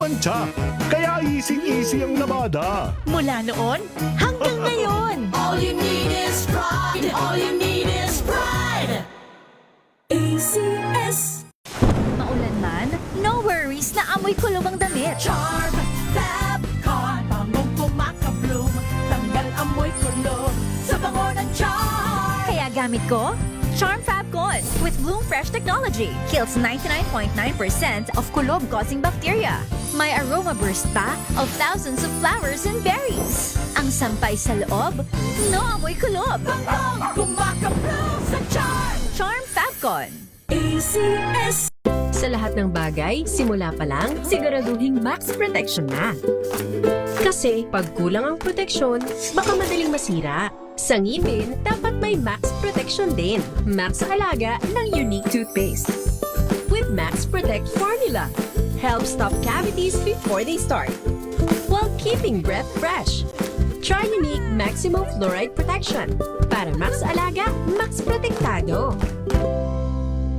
Mancha, kaya easy-easy ang labada. Mula noon hanggang ngayon. All you need is pride. All you need is pride. ACS. Maulan man, no worries na amoy kulog ang damit. Charm Fab Con. Bangong kumakabloom. Tanggal amoy kulog sa bango ng charm. Kaya gamit ko, Charm Fab Con with Bloom Fresh technology. Kills 99.9% of kulog-causing bacteria. May aroma burst pa of thousands of flowers and berries. Ang sampay sa loob, no amoy kulob. Bangong kumakabloom sa charm. Charm Fab Con. ACS. Sa lahat ng bagay, simula pa lang, siguraduhing max protection na. Kasi pag kulang ang proteksyon, baka madaling masira. Sa ngipin, dapat may max protection din. Max sa alaga ng Unique Toothpaste. With Max Protect Formula. Help stop cavities before they start. While keeping breath fresh. Try Unique Maximum Fluoride Protection. Para max alaga, max protektado.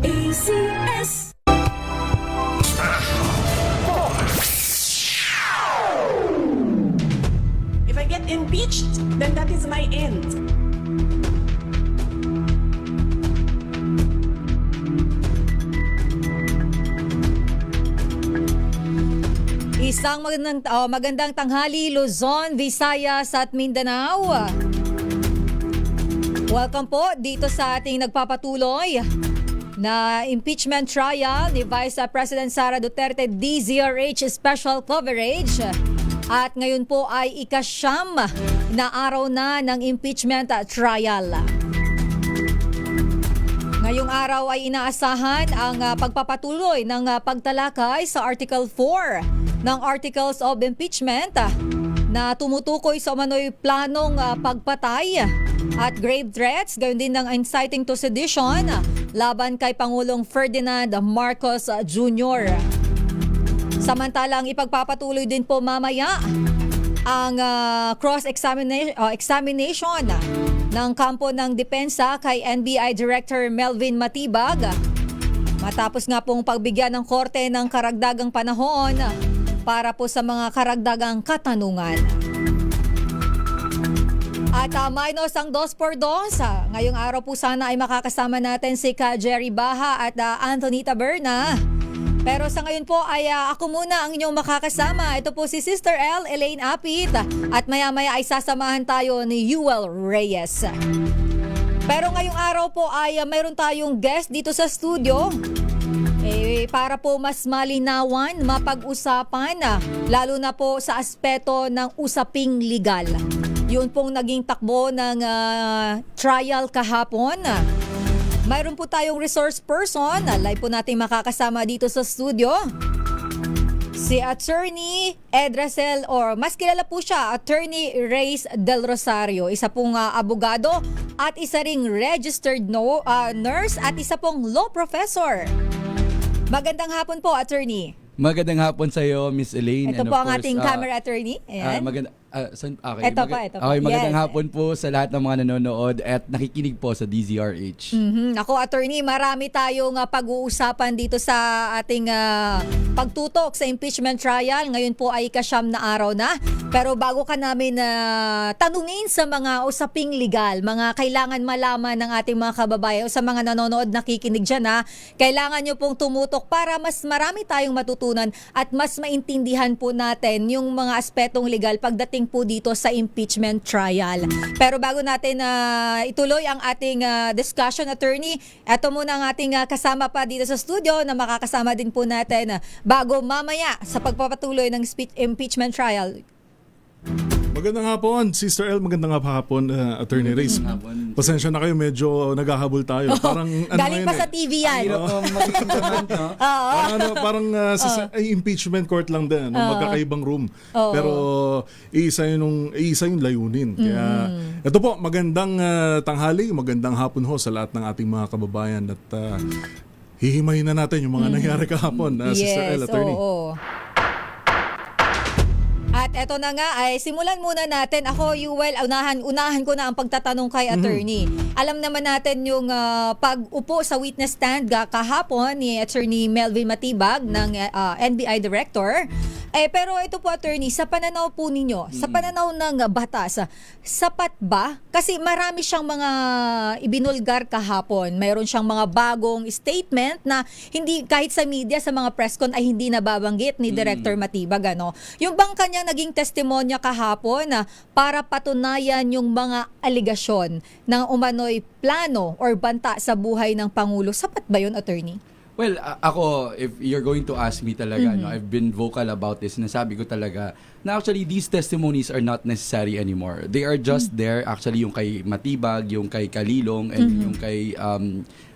ACS. If I get impeached, then that is my end. Isang magandang tanghali, Luzon, Visayas at Mindanao. Welcome po dito sa ating nagpapatuloy na impeachment trial ni Vice President Sara Duterte, DZRH special coverage. At ngayon po ay ikasyam na araw na ng impeachment trial. Ngayong araw ay inaasahan ang pagpapatuloy ng pagtalakay sa Article 4 ng Articles of Impeachment na tumutukoy sa umano'y planong pagpatay at grave threats, gayon din ng inciting to sedition laban kay Pangulong Ferdinand Marcos Jr. Samantalang ipagpapatuloy din po mamaya ang examination ng kampo ng depensa kay NBI Director Melvin Matibag matapos nga pong pagbigyan ng korte ng karagdagang panahon para po sa mga karagdagang katanungan. At minus ang 2x2. Ngayong araw po sana ay makakasama natin si Ka Jerry Baha at Anthony Taberna. Pero sa ngayon po ay ako muna ang inyong makakasama. Ito po si Sister L, Elaine Apit. At maya-maya ay sasamahan tayo ni Yuel Reyes. Pero ngayong araw po ay mayroon tayong guest dito sa studio. Para po mas malinawan, mapag-usapan, lalo na po sa aspeto ng usaping legal. Yun pong naging takbo ng trial kahapon. Mayroon po tayong resource person. Live po natin makakasama dito sa studio. Si Attorney Edrasel, or mas kilala po siya, Attorney Reyes Del Rosario. Isa pong abogado at isa ring registered nurse at isa pong law professor. Magandang hapon po, Attorney. Magandang hapon sa iyo, Miss Elaine. Ito po ang ating camera attorney. Ayan. Okay, Ito pa. Okay, magandang Yes. hapon po sa lahat ng mga nanonood at nakikinig po sa DZRH. Ako, attorney, marami tayong pag-uusapan dito sa ating pagtutok sa impeachment trial. Ngayon po ay ikasyam na araw na. Pero bago ka namin tanungin sa mga usaping legal, mga kailangan malaman ng ating mga kababayan o sa mga nanonood nakikinig dyan, kailangan nyo pong tumutok para mas marami tayong matutunan at mas maintindihan po natin yung mga aspetong legal pagdating po dito sa impeachment trial. Pero bago natin ituloy ang ating discussion, attorney, ito muna ang ating kasama pa dito sa studio na makakasama din po natin bago mamaya sa pagpapatuloy ng impeachment trial. Magandang hapon, Sister L. Magandang hapon, Attorney Reyes. Pasensya na kayo, medyo naghahabol tayo. Parang Galing pa sa TV yan. Parang sa impeachment court lang din, magkakaibang room. Pero iisa yung layunin. Kaya ito po, magandang tanghali, magandang hapon ho sa lahat ng ating mga kababayan at hihimayin na natin yung mga nangyari kahapon, Sister L, Attorney. Oo. At eto na nga, ay simulan muna natin. Ako, Yuel, unahan ko na ang pagtatanong kay attorney. Alam naman natin yung pag-upo sa witness stand kahapon ni Attorney Melvin Matibag ng NBI Director. Pero ito po, attorney, sa pananaw po ninyo, sa pananaw ng batas, sapat ba? Kasi marami siyang mga ibinulgar kahapon. Mayroon siyang mga bagong statement na hindi, kahit sa media, sa mga press con ay hindi nababanggit ni Director Matibag. Ano? Yung bang kanya naging testimonya kahapon na para patunayan yung mga aligasyon ng umano'y plano or banta sa buhay ng Pangulo, sapat ba yun, attorney? Well, ako, if you're going to ask me talaga, no, I've been vocal about this. Sinasabi ko talaga na actually these testimonies are not necessary anymore. They are just there. Actually, yung kay Matibag, yung kay Kalilong, and yung kay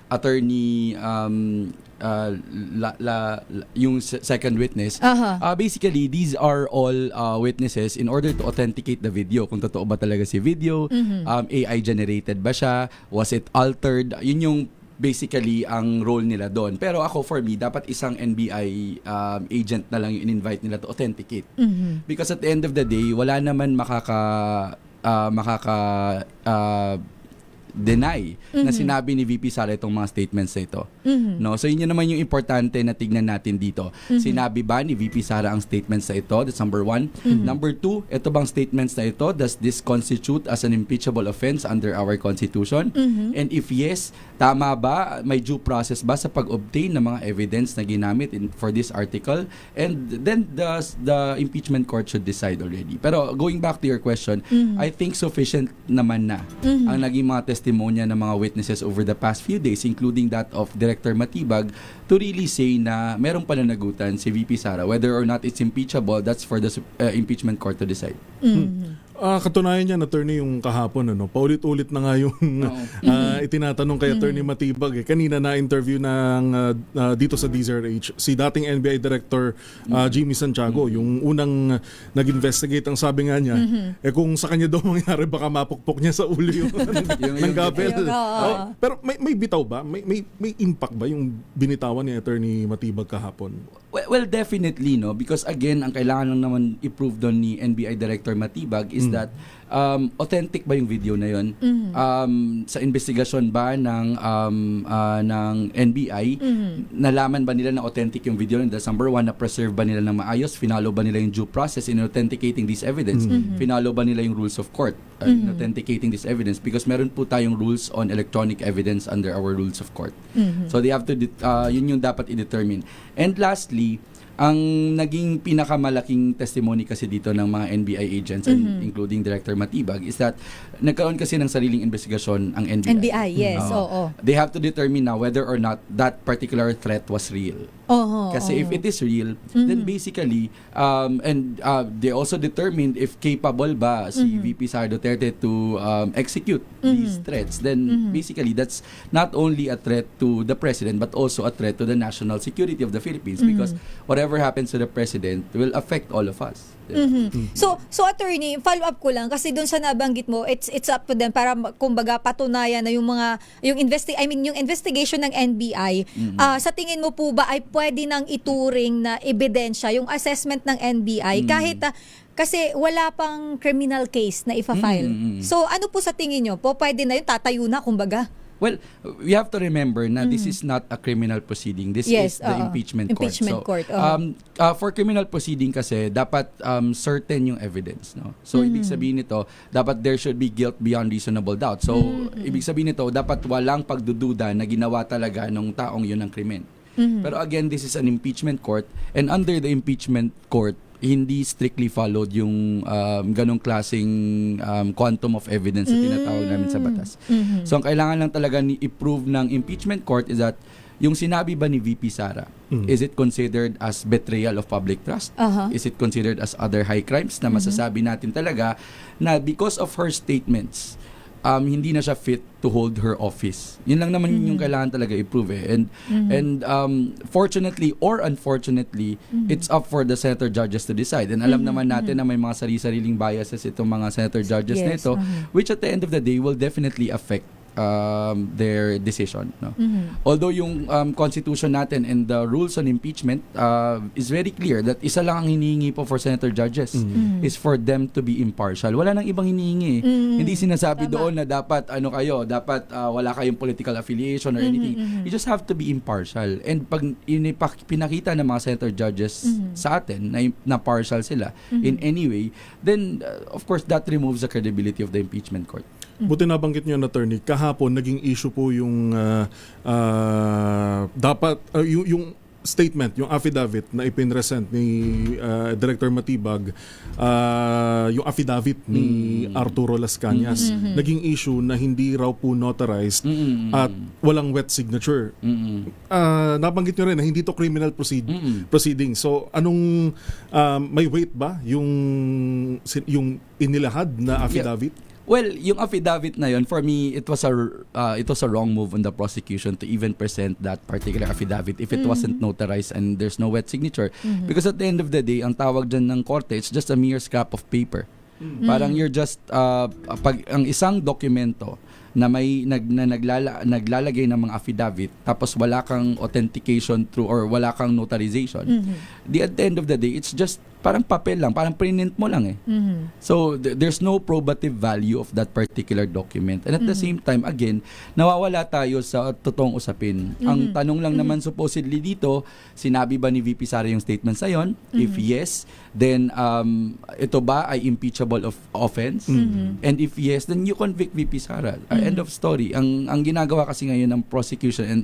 attorney yung second witness. Basically, these are all witnesses in order to authenticate the video. Kung totoo ba talaga si video, AI generated ba siya, was it altered? Yun yung basically ang role nila doon. Pero ako, for me, dapat isang NBI agent na lang yung in-invite nila to authenticate. Because at the end of the day, wala naman deny na sinabi ni VP Sara itong mga statements na ito. No? So yun naman yung importante na tignan natin dito. Sinabi ba ni VP Sara ang statements na ito? That's number one. Number two, ito bang statements na ito, does this constitute as an impeachable offense under our Constitution? And if yes, tama ba? May due process ba sa pag-obtain ng mga evidence na ginamit for this article? And then the impeachment court should decide already. Pero going back to your question, I think sufficient naman na ang naging mga testimonya ng mga witnesses over the past few days, including that of Director Matibag, to really say na merong pananagutan si VP Sara. Whether or not it's impeachable, that's for the impeachment court to decide. Katunayan niyan, attorney, yung kahapon, paulit-ulit na nga yung itinatanong kay Attorney Matibag. Kanina na-interview dito sa DZRH si dating NBI Director Jimmy Santiago, yung unang nag-investigate. Ang sabi nga niya, kung sa kanya daw mangyari, baka mapukpok niya sa ulo yung ng gabel. Pero may bitaw ba? May impact ba yung binitawan ni Attorney Matibag kahapon? Well, definitely, no? Because again, ang kailangan lang naman i-prove doon ni NBI Director Matibag is that authentic ba yung video na yun? Sa investigasyon ba ng NBI, nalaman ba nila na authentic yung video? And that's number one, na-preserve ba nila ng maayos? Finalo ba nila yung due process in authenticating this evidence? Finalo ba nila yung rules of court in authenticating this evidence? Because meron po tayong rules on electronic evidence under our rules of court. So they have to, yun yung dapat i-determine. And lastly, ang naging pinakamalaking testimony kasi dito ng mga NBI agents, and including Director Matibag, is that nagkaroon kasi ng sariling investigasyon ang NBI. NBI, yes. Oo. They have to determine now whether or not that particular threat was real. Kasi if it is real, then basically, and they also determined if capable ba si VP Sara Duterte to execute these threats, then basically that's not only a threat to the President but also a threat to the national security of the Philippines, because whatever happens to the President will affect all of us. So attorney, follow up ko lang kasi doon sa nabanggit mo, it's up to them para kumbaga patunayan na yung yung investigation ng NBI. Sa tingin mo po ba ay pwede nang ituring na ebidensya yung assessment ng NBI kahit kasi wala pang criminal case na ifa-file. So ano po sa tingin nyo po, pwede na yun, tatayo na kumbaga? Well, we have to remember na this is not a criminal proceeding. This is the impeachment court. For criminal proceeding kasi, dapat certain yung evidence. No? So, ibig sabihin nito, dapat there should be guilt beyond reasonable doubt. So, ibig sabihin nito, dapat walang pagdududa na ginawa talaga ng taong yun ang krimen. Pero again, this is an impeachment court, and under the impeachment court, hindi strictly followed yung ganong klaseng quantum of evidence na tinatawag namin sa batas. So, ang kailangan lang talaga i-prove ng impeachment court is that yung sinabi ba ni VP Sara, is it considered as betrayal of public trust? Is it considered as other high crimes na masasabi natin talaga na because of her statements, hindi na siya fit to hold her office. Yun lang naman yung kailangan talaga i-prove And fortunately or unfortunately, it's up for the senator judges to decide. And alam naman natin na may mga sariling biases itong mga senator judges na ito, which at the end of the day will definitely affect their decision, no? Although yung constitution natin and the rules on impeachment is very clear that isa lang ang hinihingi po for senator judges is for them to be impartial. Wala nang ibang hinihingi. Hindi sinasabi doon na dapat dapat wala kayong political affiliation or anything. You just have to be impartial. And pag pinakita ng mga senator judges sa atin na partial sila in any way, then of course that removes the credibility of the impeachment court. Buti nabanggit niyo, attorney, kahapon naging issue po yung dapat yung statement, yung affidavit na ipinresent ni Director Matibag, yung affidavit ni Arturo Las Cañas, naging issue na hindi raw po notarized at walang wet signature. Nabanggit niyo rin na hindi to criminal proceeding. So anong may weight ba yung inilahad na affidavit? Well, yung affidavit na yun, for me, it was a wrong move on the prosecution to even present that particular affidavit if it wasn't notarized and there's no wet signature. Because at the end of the day, ang tawag dyan ng korte, it's just a mere scrap of paper. Parang you're just, pag ang isang dokumento na may naglalagay ng mga affidavit tapos wala kang authentication through or wala kang notarization, at the end of the day, it's just parang papel lang, parang print mo lang eh. So, there's no probative value of that particular document. And at the same time, again, nawawala tayo sa totoong usapin. Ang tanong lang naman supposedly dito, sinabi ba ni VP Sara yung statement sa yon? If yes, then ito ba ay impeachable of offense? And if yes, then you convict VP Sara. End of story. Ang ginagawa kasi ngayon ng prosecution and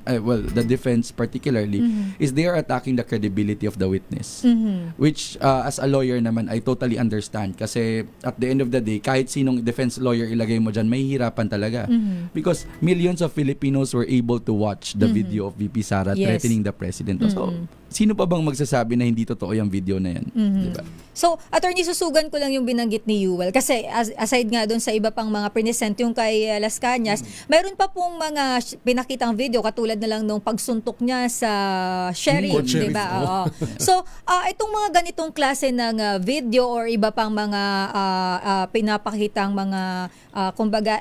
the defense particularly is they are attacking the credibility of the witness. Which as a lawyer naman, I totally understand. Kasi at the end of the day, kahit sinong defense lawyer ilagay mo dyan, may hirapan talaga. Because millions of Filipinos were able to watch the video of VP Sara threatening the president. So, sino pa bang magsasabi na hindi totoo yung video na yan? Diba? So, attorney, susugan ko lang yung binanggit ni Yuel. Kasi aside nga doon sa iba pang mga present yung kay Las Cañas, mayroon pa pong mga pinakitang video katulad na lang nung pagsuntok niya sa sheriff, di ba? Oo. So, itong mga ganitong klase ng video or iba pang mga pinapakitang mga kumbaga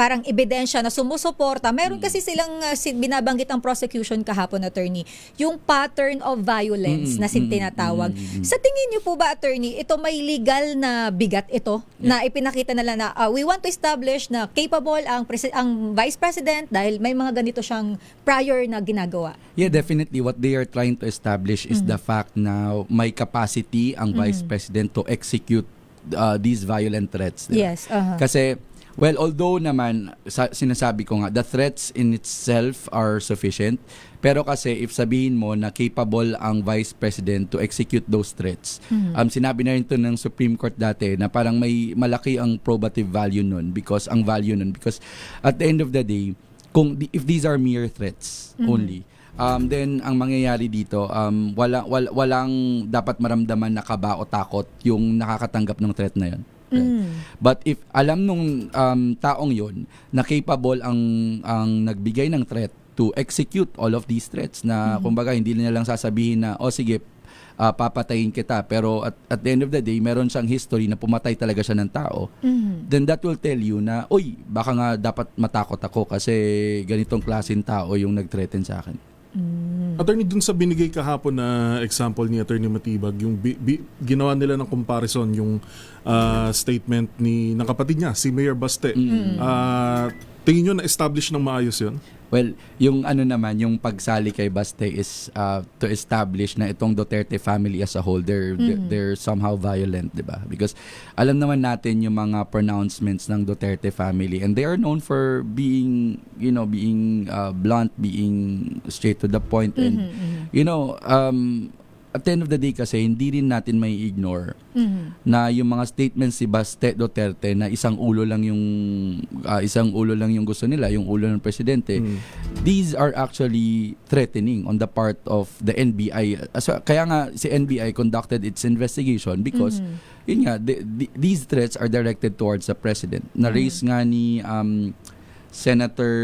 parang ebidensya na sumusuporta. Meron kasi silang binabanggit ang prosecution kahapon, attorney, yung pattern of violence na tinatawag. Sa tingin niyo po ba, attorney, ito may legal na bigat ito na ipinakita nila na we want to establish na capable ang vice president dahil may mga ganito siyang prior na ginagawa? Yeah, definitely. What they are trying to establish is the fact na may capacity ang vice president to execute these violent threats. Diba? Yes. Kasi well, although naman, sinasabi ko nga, the threats in itself are sufficient. Pero kasi if sabihin mo na capable ang Vice President to execute those threats, sinabi na rin ito ng Supreme Court dati na parang may malaki ang probative value nun because at the end of the day, if these are mere threats only, then ang mangyayari dito, walang dapat maramdaman na kaba o takot yung nakakatanggap ng threat na yun. Right? But if alam nung taong yon na capable ang nagbigay ng threat to execute all of these threats na kumbaga hindi na lang sasabihin na sige papatayin kita, pero at the end of the day meron siyang history na pumatay talaga siya ng tao, then that will tell you na baka nga dapat matakot ako kasi ganitong klaseng tao yung nag-threaten sa akin. Attorney, dun sa binigay kahapon na example ni Attorney Matibag, yung ginawa nila ng comparison yung statement ng kapatid niya, si Mayor Baste. Tingin nyo na-establish ng maayos yun? Well, yung yung pagsali kay Baste is to establish na itong Duterte family as a whole, they're somehow violent, di ba? Because alam naman natin yung mga pronouncements ng Duterte family and they are known for being blunt, being straight to the point and at the end of the day kasi hindi rin natin may ignore na yung mga statements si Baste Duterte na isang ulo lang yung gusto nila, yung ulo ng presidente. These are actually threatening on the part of the NBI. Kaya nga si NBI conducted its investigation because yun nga, these threats are directed towards the president. Na-raise nga Senator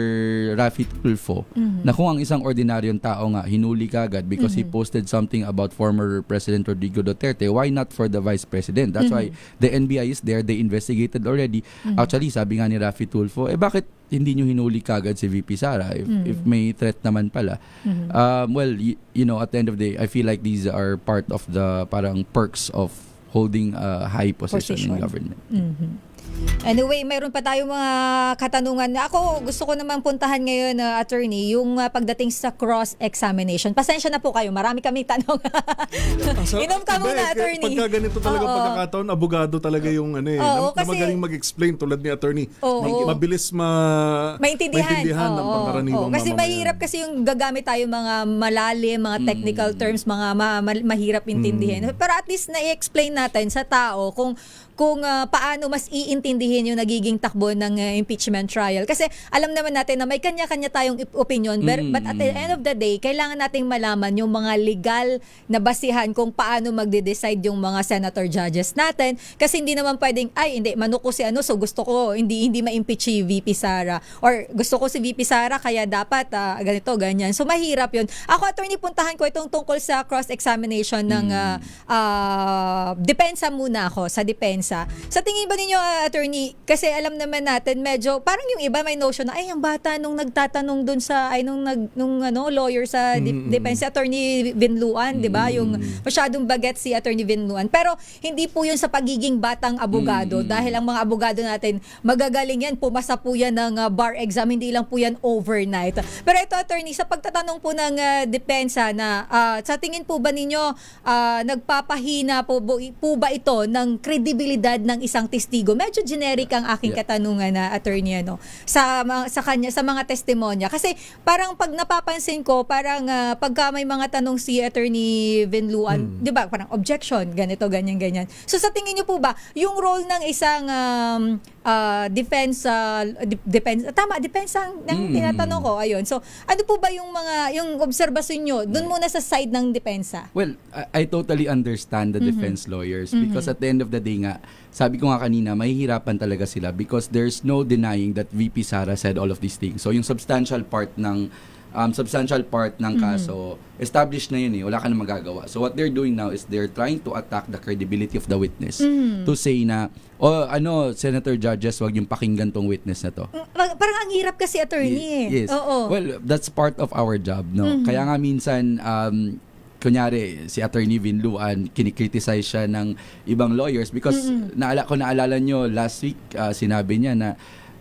Raffy Tulfo na kung ang isang ordinaryong tao nga hinuli kagad because he posted something about former President Rodrigo Duterte, why not for the Vice President? That's why the NBI is there, they investigated already. Actually, sabi nga ni Raffy Tulfo, bakit hindi nyo hinuli kagad si VP Sara if may threat naman pala? Well, you know, at the end of the day, I feel like these are part of the parang perks of holding a high position in government. Anyway, mayroon pa tayong mga katanungan. Ako, gusto ko naman puntahan ngayon, attorney, yung pagdating sa cross-examination. Pasensya na po kayo, marami kaming tanong. Inom ka muna, attorney. Pagka ganito talaga pagkakataon, abogado talaga yung na magaling mag-explain tulad ni attorney. Mabilis maintindihan ng pangkaraniwang mamamayan. Kasi mahirap kasi yung gagamit tayo mga malalim, mga technical terms, mga mahirap intindihin. Pero at least na-explain natin sa tao kung paano mas iintindihin yung nagiging takbo ng impeachment trial. Kasi alam naman natin na may kanya-kanya tayong opinion, but at the end of the day, kailangan nating malaman yung mga legal na basihan kung paano magde-decide yung mga senator judges natin. Kasi hindi naman pwedeng, hindi, manuko si so gusto ko, hindi ma-impeach si VP Sara. Or gusto ko si VP Sara, kaya dapat ganito, ganyan. So mahirap yun. Ako, attorney, puntahan ko itong tungkol sa cross-examination ng depensa muna ako, sa depensa. Sa tingin ba ninyo, attorney, kasi alam naman natin medyo parang yung iba may notion na ang bata nung nagtatanong dun sa nung lawyer sa defense, attorney Vinluan, 'di ba? Yung masyadong baget si attorney Vinluan. Pero hindi po 'yun sa pagiging batang abogado dahil ang mga abogado natin magagaling yan, pumasa po yan ng bar exam, hindi lang po yan overnight. Pero ito, attorney, sa pagtatanong po ng depensa na sa tingin po ba ninyo nagpapahina po ba ito ng credibility ng isang testigo? Medyo generic ang aking katanungan na attorney sa kanya, sa mga testimonya. Kasi parang pag napapansin ko, parang pagka may mga tanong si attorney Vinluan, 'di ba? Parang objection, ganito, ganyan. So sa tingin niyo po ba yung role ng isang defense ang tinatanong ko, ayun. So ano po ba yung obserbasyon niyo doon muna sa side ng depensa? Well, I totally understand the defense lawyers because at the end of the day nga, sabi ko nga kanina, mahihirapan talaga sila because there's no denying that VP Sara said all of these things. So yung substantial part ng kaso, established na yun wala ka na magagawa. So what they're doing now is they're trying to attack the credibility of the witness to say na, Senator Judges, wag yung pakinggan tong witness na to. Parang ang hirap kasi, attorney. Yes. Well, that's part of our job, no? Kaya nga minsan, kunyari, si Attorney Vinluan, kinikriticize siya ng ibang lawyers because naalala nyo, last week, sinabi niya na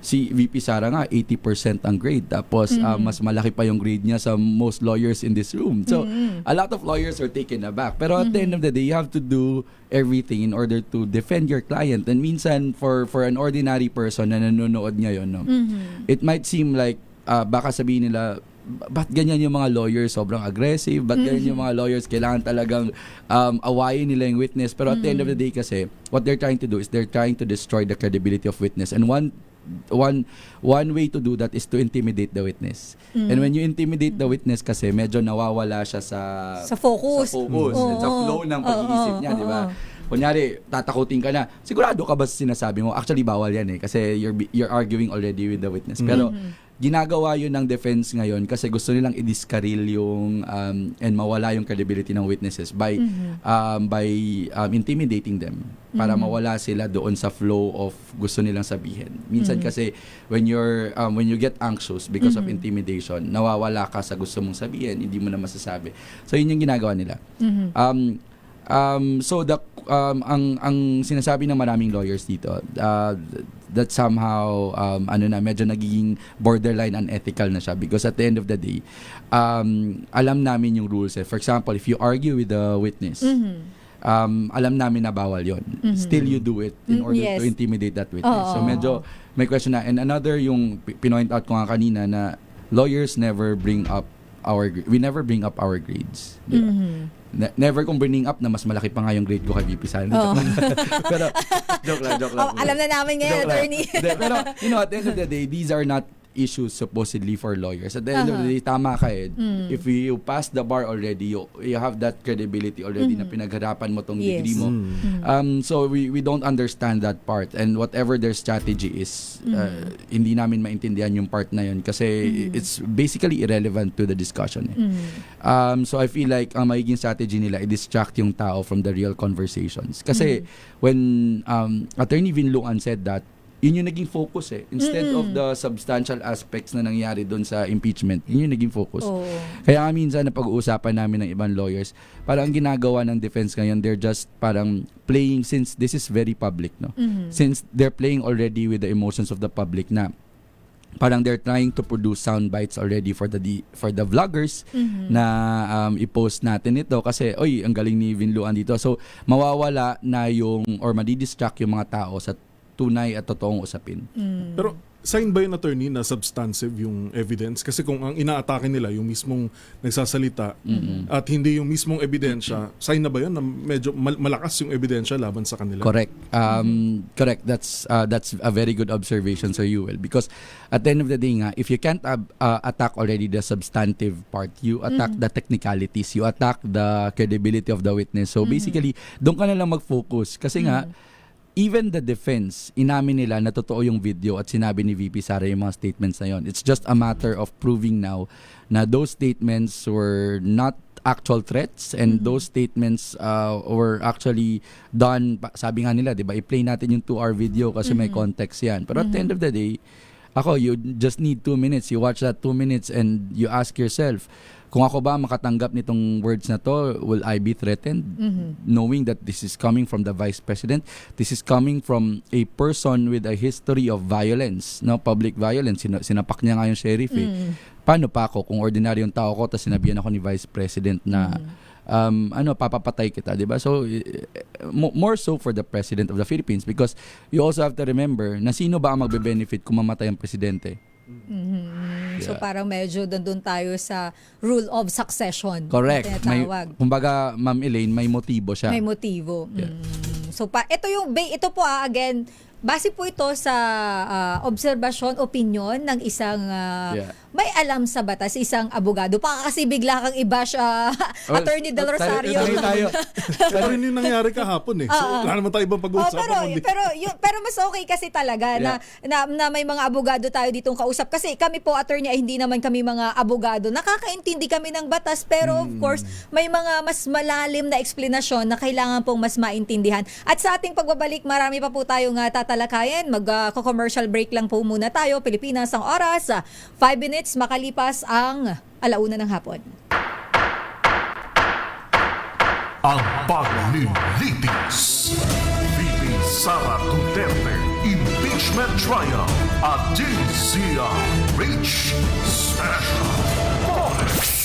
si VP Sara nga, 80% ang grade. Tapos, mas malaki pa yung grade niya sa most lawyers in this room. So, a lot of lawyers are taken aback. Pero at the end of the day, you have to do everything in order to defend your client. And minsan, for an ordinary person na nanonood ngayon, it might seem like, baka sabihin nila, ba't ganyan yung mga lawyers, sobrang aggressive, ba't ganyan yung mga lawyers, kailangan talagang awayin nila yung witness. Pero at the end of the day kasi, what they're trying to do is they're trying to destroy the credibility of witness. And one way to do that is to intimidate the witness. And when you intimidate the witness kasi, medyo nawawala siya sa focus. And sa flow ng pag-iisip niya, di ba? Kunyari, tatakutin ka na, sigurado ka ba sa sinasabi mo? Actually, bawal yan kasi you're arguing already with the witness. Pero, ginagawa yun ng defense ngayon kasi gusto nilang i-discarril yung and mawala yung credibility ng witnesses by intimidating them para mawala sila doon sa flow of gusto nilang sabihin. Minsan kasi when you get anxious because of intimidation, nawawala ka sa gusto mong sabihin, hindi mo na masasabi. So yun yung ginagawa nila. So ang sinasabi ng maraming lawyers dito that somehow medyo nagiging borderline unethical na siya because at the end of the day alam namin yung rules. For example, if you argue with the witness, alam namin na bawal yon. Still you do it in order to intimidate that witness. So medyo may question na. And another yung pinoint out ko nga kanina na lawyers never bring up we never bring up our grades. Diba? Never kong bringing up na mas malaki pa nga yung grade ko kay VP Sara. Pero, joke lang. Alam na namin ngayon, attorney. Pero, at the end of the day, these are not issues supposedly for lawyers. At the end of the day, tama ka, Ed. If you pass the bar already, you have that credibility already na pinagharapan mo tong degree mo. So we don't understand that part, and whatever their strategy is, hindi namin maintindihan yung part na yun kasi it's basically irrelevant to the discussion. So I feel like ang magiging strategy nila i-distract yung tao from the real conversations. Kasi when Attorney Vinluan said that, yun yung naging focus Instead of the substantial aspects na nangyari doon sa impeachment, yun yung naging focus. Kaya minsan na pag-uusapan namin ng ibang lawyers, parang ang ginagawa ng defense ngayon, they're just parang playing, since this is very public, no? Since they're playing already with the emotions of the public na parang they're trying to produce sound bites already for the vloggers na i-post natin ito kasi ang galing ni Vinluan dito. So mawawala na yung or madidistract yung mga tao sa tunay at totoong usapin. Pero sign ba yun, attorney, na substantive yung evidence? Kasi kung ang inaatake nila yung mismong nagsasalita at hindi yung mismong ebidensya, sign na ba yun na medyo malakas yung ebidensya laban sa kanila? Correct. Correct. That's a very good observation, Sir Yuel. Because at the end of the day nga, if you can't attack already the substantive part, you attack the technicalities, you attack the credibility of the witness. So basically, doon ka na lang mag-focus. Kasi nga, even the defense, inamin nila na totoo yung video at sinabi ni VP Sara yung mga statements na yun. It's just a matter of proving now na those statements were not actual threats and those statements were actually done, sabi nga nila, di ba, i-play natin yung 2-hour video kasi may context yan. Pero at the end of the day, you just need 2 minutes. You watch that 2 minutes and you ask yourself, kung ako ba makatanggap nitong words na to, will I be threatened? Knowing that this is coming from the Vice President, this is coming from a person with a history of violence, no, public violence. Sinapak niya nga yung sheriff Paano pa ako kung ordinaryong tao ko tapos sinabihan ako ni Vice President na papapatay kita, di ba? So more so for the President of the Philippines, because you also have to remember na sino ba ang magbe-benefit kung mamatay ang presidente? So parang medyo doon tayo sa rule of succession. Correct. Kumbaga, Ma'am Elaine, may motibo siya. May motibo. So ito po again, base po ito sa obserbasyon, opinion ng isang may alam sa batas, isang abogado. Baka kasi bigla kang i-bash Attorney Del Rosario. Pero rin yung nangyari kahapon Wala naman tayo ibang pag-uusapan. Pero mas okay kasi talaga na may mga abogado tayo ditong kausap. Kasi kami po, attorney, ay hindi naman kami mga abogado. Nakakaintindi kami ng batas, pero of course, may mga mas malalim na eksplanasyon na kailangan pong mas maintindihan. At sa ating pagbabalik, marami pa po tayong tatalakayan. Mag-commercial break lang po muna tayo. Pilipinas ang oras, 5 minutes makalipas ang 1:00 ng hapon. Ang paglilitis. VP Sara Duterte Impeachment Trial at Jinsia Rich Special Bonus.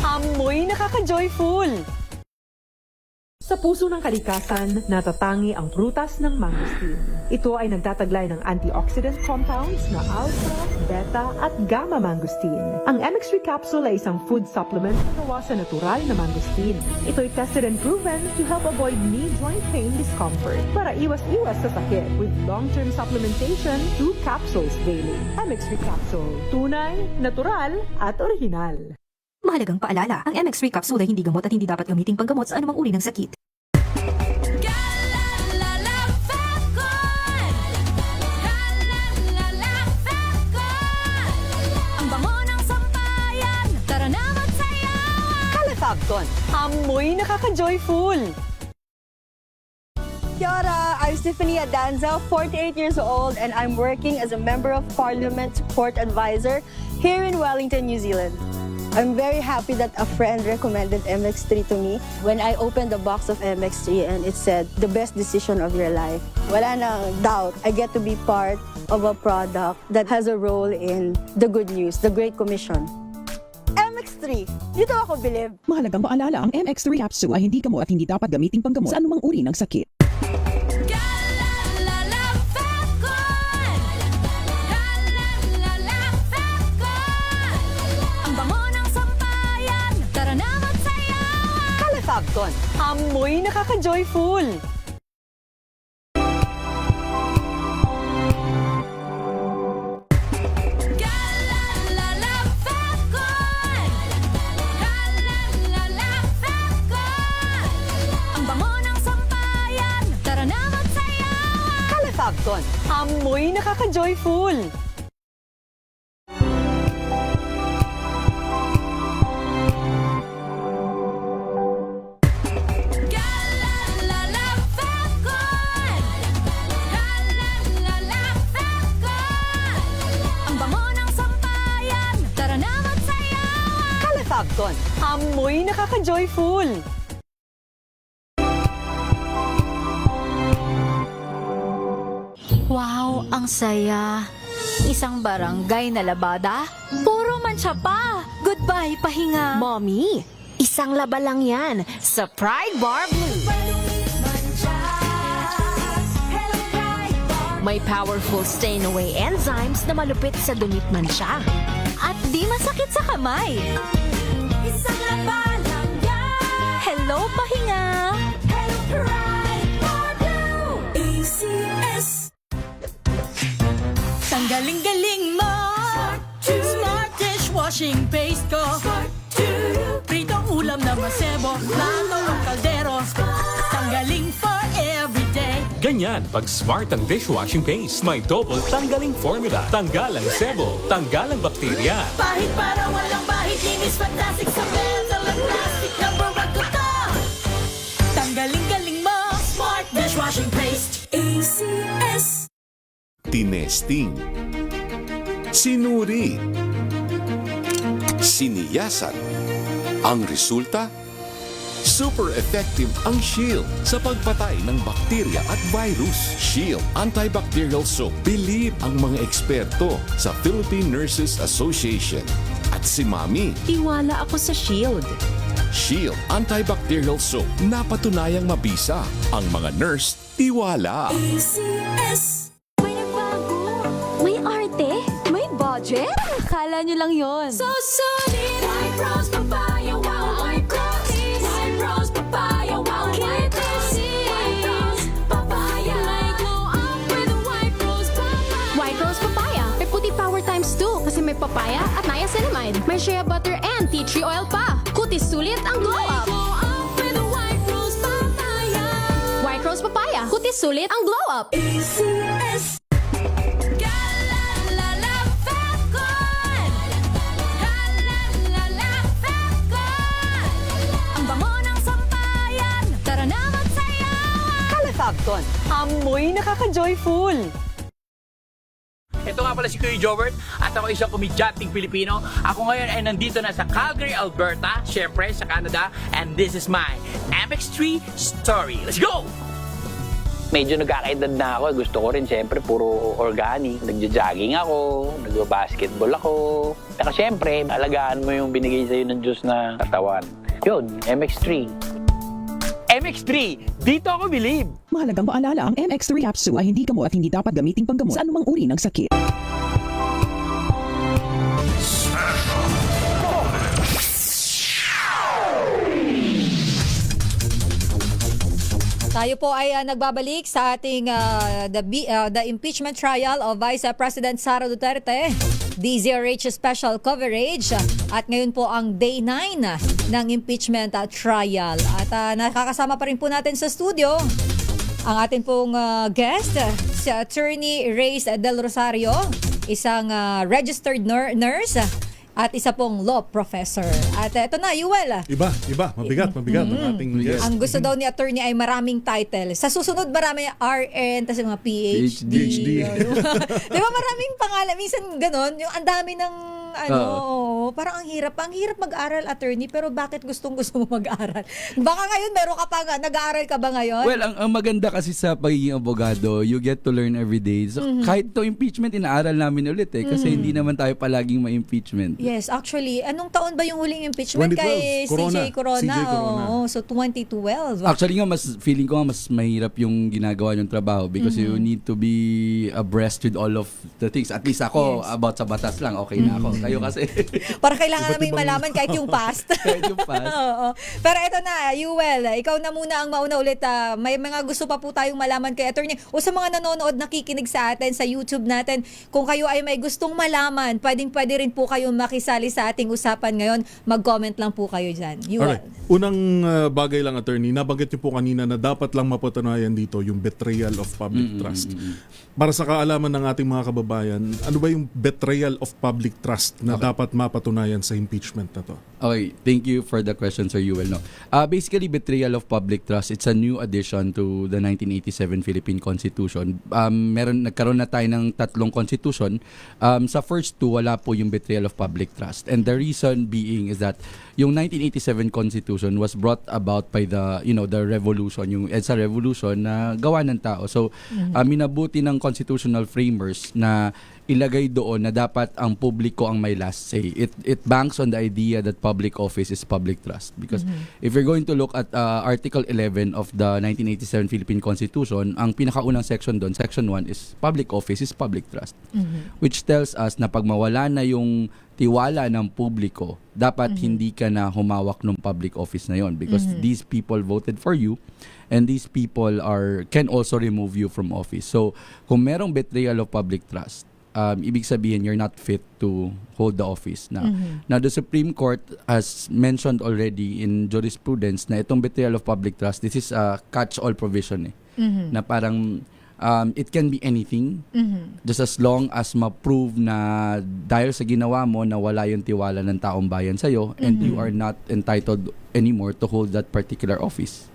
Amoy nakaka-joyful! Sa puso ng kalikasan, natatangi ang prutas ng mangosteen. Ito ay nagtataglay ng antioxidant compounds na alpha, beta at gamma mangosteen. Ang MX3 capsule ay isang food supplement na gawa sa natural na mangosteen. Ito ay tested and proven to help avoid knee joint pain discomfort para iwas-iwas sa sakit with long-term supplementation 2 capsules daily. MX3 capsule, tunay, natural at original. Mahalagang paalala, ang MX3 capsule ay hindi gamot at hindi dapat gamiting panggamot sa anumang uri ng sakit. Ang bango ng sampayan, tara na magsayaw! Calafabcon, amoy nakaka-joyful! Kia ora, I'm Stephanie Adanza, 48 years old, and I'm working as a Member of Parliament Support Advisor here in Wellington, New Zealand. I'm very happy that a friend recommended MX3 to me. When I opened the box of MX3 and it said, the best decision of your life, wala nang doubt. I get to be part of a product that has a role in the good news, the Great Commission. MX3, dito ako bilib. Mahalagang paalala, ang MX3 capsule ay hindi gamot at hindi dapat gamiting panggamot sa anumang uri ng sakit. Fabcon, amoy nakaka-joyful. Ang bango ng sampayan, tara na magsayawan. Kala Fabcon, amoy nakaka-joyful. Fabcon, amoy nakaka-joyful. Wow, ang saya. Isang barangay na labada, puro mancha pa. Goodbye, pahinga. Mommy, isang laba lang yan sa Pride Bar Blue. May powerful stain-away enzymes na malupit sa dumit mansya. At di masakit sa kamay. Isang laba lang yan. Hello, pahinga. Hello, Pride Bar Blue. ACS. Tanggaling-galing mo. Smart dishwashing paste ko. Pritong ulam na masebo. Plato ang kaldero. Tanggaling for everyday. Ganyan pag smart ang dishwashing paste. May double tanggaling formula. Tanggal ang sebo. Tanggal ang bakterya. Pahit para walang bahid. Linis fantastic sa metal at plastic. Number one ko to. Tanggaling-galing mo. Smart dishwashing paste. ACS. Tinesting, sinuri, siniyasan. Ang resulta? Super effective ang Shield sa pagpatay ng bakterya at virus. Shield Antibacterial Soap. Believe ang mga eksperto sa Philippine Nurses Association. At si Mami. Tiwala ako sa Shield. Shield Antibacterial Soap. Napatunayang mabisa. Ang mga nurse, tiwala. ACS. May arte? May budget? Akala nyo lang yon. So solid. White Rose Papaya. Wow. White Rose. White Rose Papaya. Wow. White Rose. White Rose Papaya. May glow up with White Rose Papaya. White Rose Papaya. May puti power times 2 kasi may papaya at niacinamide. May shea butter and tea tree oil pa. Kutis sulit ang glow up. Glow up with White Rose Papaya. White Rose Papaya. Kutis sulit ang glow up. ACS. Fabcon, amoy nakaka-joyful. Ito nga pala si Kuya Jobert at ako isang komedyanteng Pilipino. Ako ngayon ay nandito na sa Calgary, Alberta, syempre sa Canada, and this is my MX3 story. Let's go! Medyo nagkakaedad na ako. Gusto ko rin syempre puro organic. Nagja-jogging ako, nagba-basketball ako. Saka syempre, alagaan mo yung binigay sa'yo ng Diyos na katawan. Yun, MX3. MX3, dito ako believe. Mahalagang paalala, ang MX3 capsule ay hindi gamot at hindi dapat gamiting panggamot sa anumang uri ng sakit. Tayo po ay nagbabalik sa ating the impeachment trial of Vice President Sara Duterte. DZRH special coverage at ngayon po ang day 9 ng impeachment trial. At nakakasama pa rin po natin sa studio ang ating pong guest, si Attorney Reyes Del Rosario, isang registered nurse at isa pong law professor. At eto na, Yuel. Iba, mabigat ang ating guest. Ang gusto daw ni attorney ay maraming title. Sa susunod, marami RN, tapos mga PhD. Di ba maraming pangalan? Minsan ganon, yung ang dami ng parang ang hirap mag-aral, attorney, pero bakit gusto mo mag-aral? Baka ngayon meron ka pa nag-aaral ka ba ngayon? Well, ang maganda kasi sa pagiging abogado, you get to learn every day. So, kahit to impeachment, inaaral namin ulit kasi hindi naman tayo palaging ma-impeachment. Yes, actually, anong taon ba yung huling impeachment 2012, kay Corona. CJ Corona? CJ Corona. So 2012. Actually nga, feeling ko nga mas mahirap yung ginagawa yung trabaho because you need to be abreast with all of the things. At least ako, about sa batas lang, okay na ako. Kayo kasi. Para kailangan namin malaman kahit yung past. kahit yung past. Oo. Pero ito na, Yuel, ikaw na muna ang mauna ulit. May mga gusto pa po tayong malaman kay attorney. O sa mga nanonood, nakikinig sa atin sa YouTube natin, kung kayo ay may gustong malaman, pwede rin po kayong makisali sa ating usapan ngayon. Mag-comment lang po kayo dyan. Yuel. Alright. Unang bagay lang, attorney, nabanggit niyo po kanina na dapat lang mapatunayan dito yung betrayal of public trust. Para sa kaalaman ng ating mga kababayan, ano ba yung betrayal of public trust na dapat mapatunayan sa impeachment na to? Okay, thank you for the question, Sir Yuel. No? Basically, betrayal of public trust, it's a new addition to the 1987 Philippine Constitution. Nagkaroon na tayo ng 3 constitution. Sa first 2, wala po yung betrayal of public trust. And the reason being is that yung 1987 Constitution was brought about by the revolution, yung EDSA revolution na gawa ng tao. So, minabuti ng constitutional framers na ilagay doon na dapat ang publiko ang may last say. It banks on the idea that public office is public trust. Because if you're going to look at Article 11 of the 1987 Philippine Constitution, ang pinakaunang section doon, Section 1, is public office is public trust. Which tells us na pag mawala na yung tiwala ng publiko, dapat hindi ka na humawak ng public office na yon because these people voted for you and these people can also remove you from office. So, kung merong betrayal of public trust, ibig sabihin you're not fit to hold the office. Now, the Supreme Court has mentioned already in jurisprudence na itong betrayal of public trust, this is a catch-all provision na parang it can be anything just as long as ma-prove na dahil sa ginawa mo na wala yung tiwala ng taong bayan sa'yo and you are not entitled anymore to hold that particular office.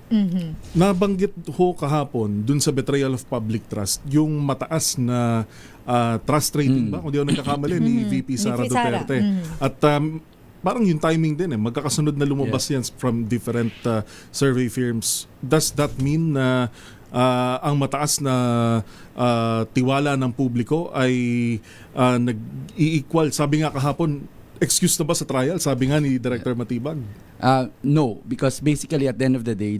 Nabanggit ho kahapon dun sa betrayal of public trust yung mataas na trust rating ba? Kung di ako nagkakamali ni VP Sara Duterte. At parang yung timing din magkakasunod na lumabas yan from different survey firms. Does that mean na ang mataas na tiwala ng publiko ay nag-i-equal? Sabi nga kahapon, excuse na ba sa trial? Sabi nga ni Director Matibag. No, because basically at the end of the day,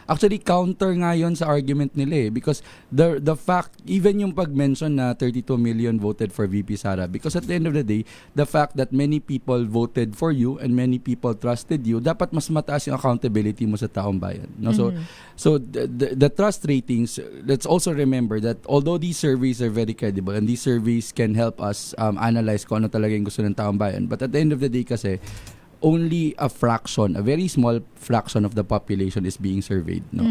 actually counter nga yun sa argument nila because the fact, even yung pag-mention na 32 million voted for VP Sara, because at the end of the day, the fact that many people voted for you and many people trusted you, dapat mas mataas yung accountability mo sa taong bayan. No? So the trust ratings, let's also remember that although these surveys are very credible and these surveys can help us analyze kung ano talaga yung gusto ng taong bayan, but at the end of the day kasi, only a very small fraction of the population is being surveyed. No?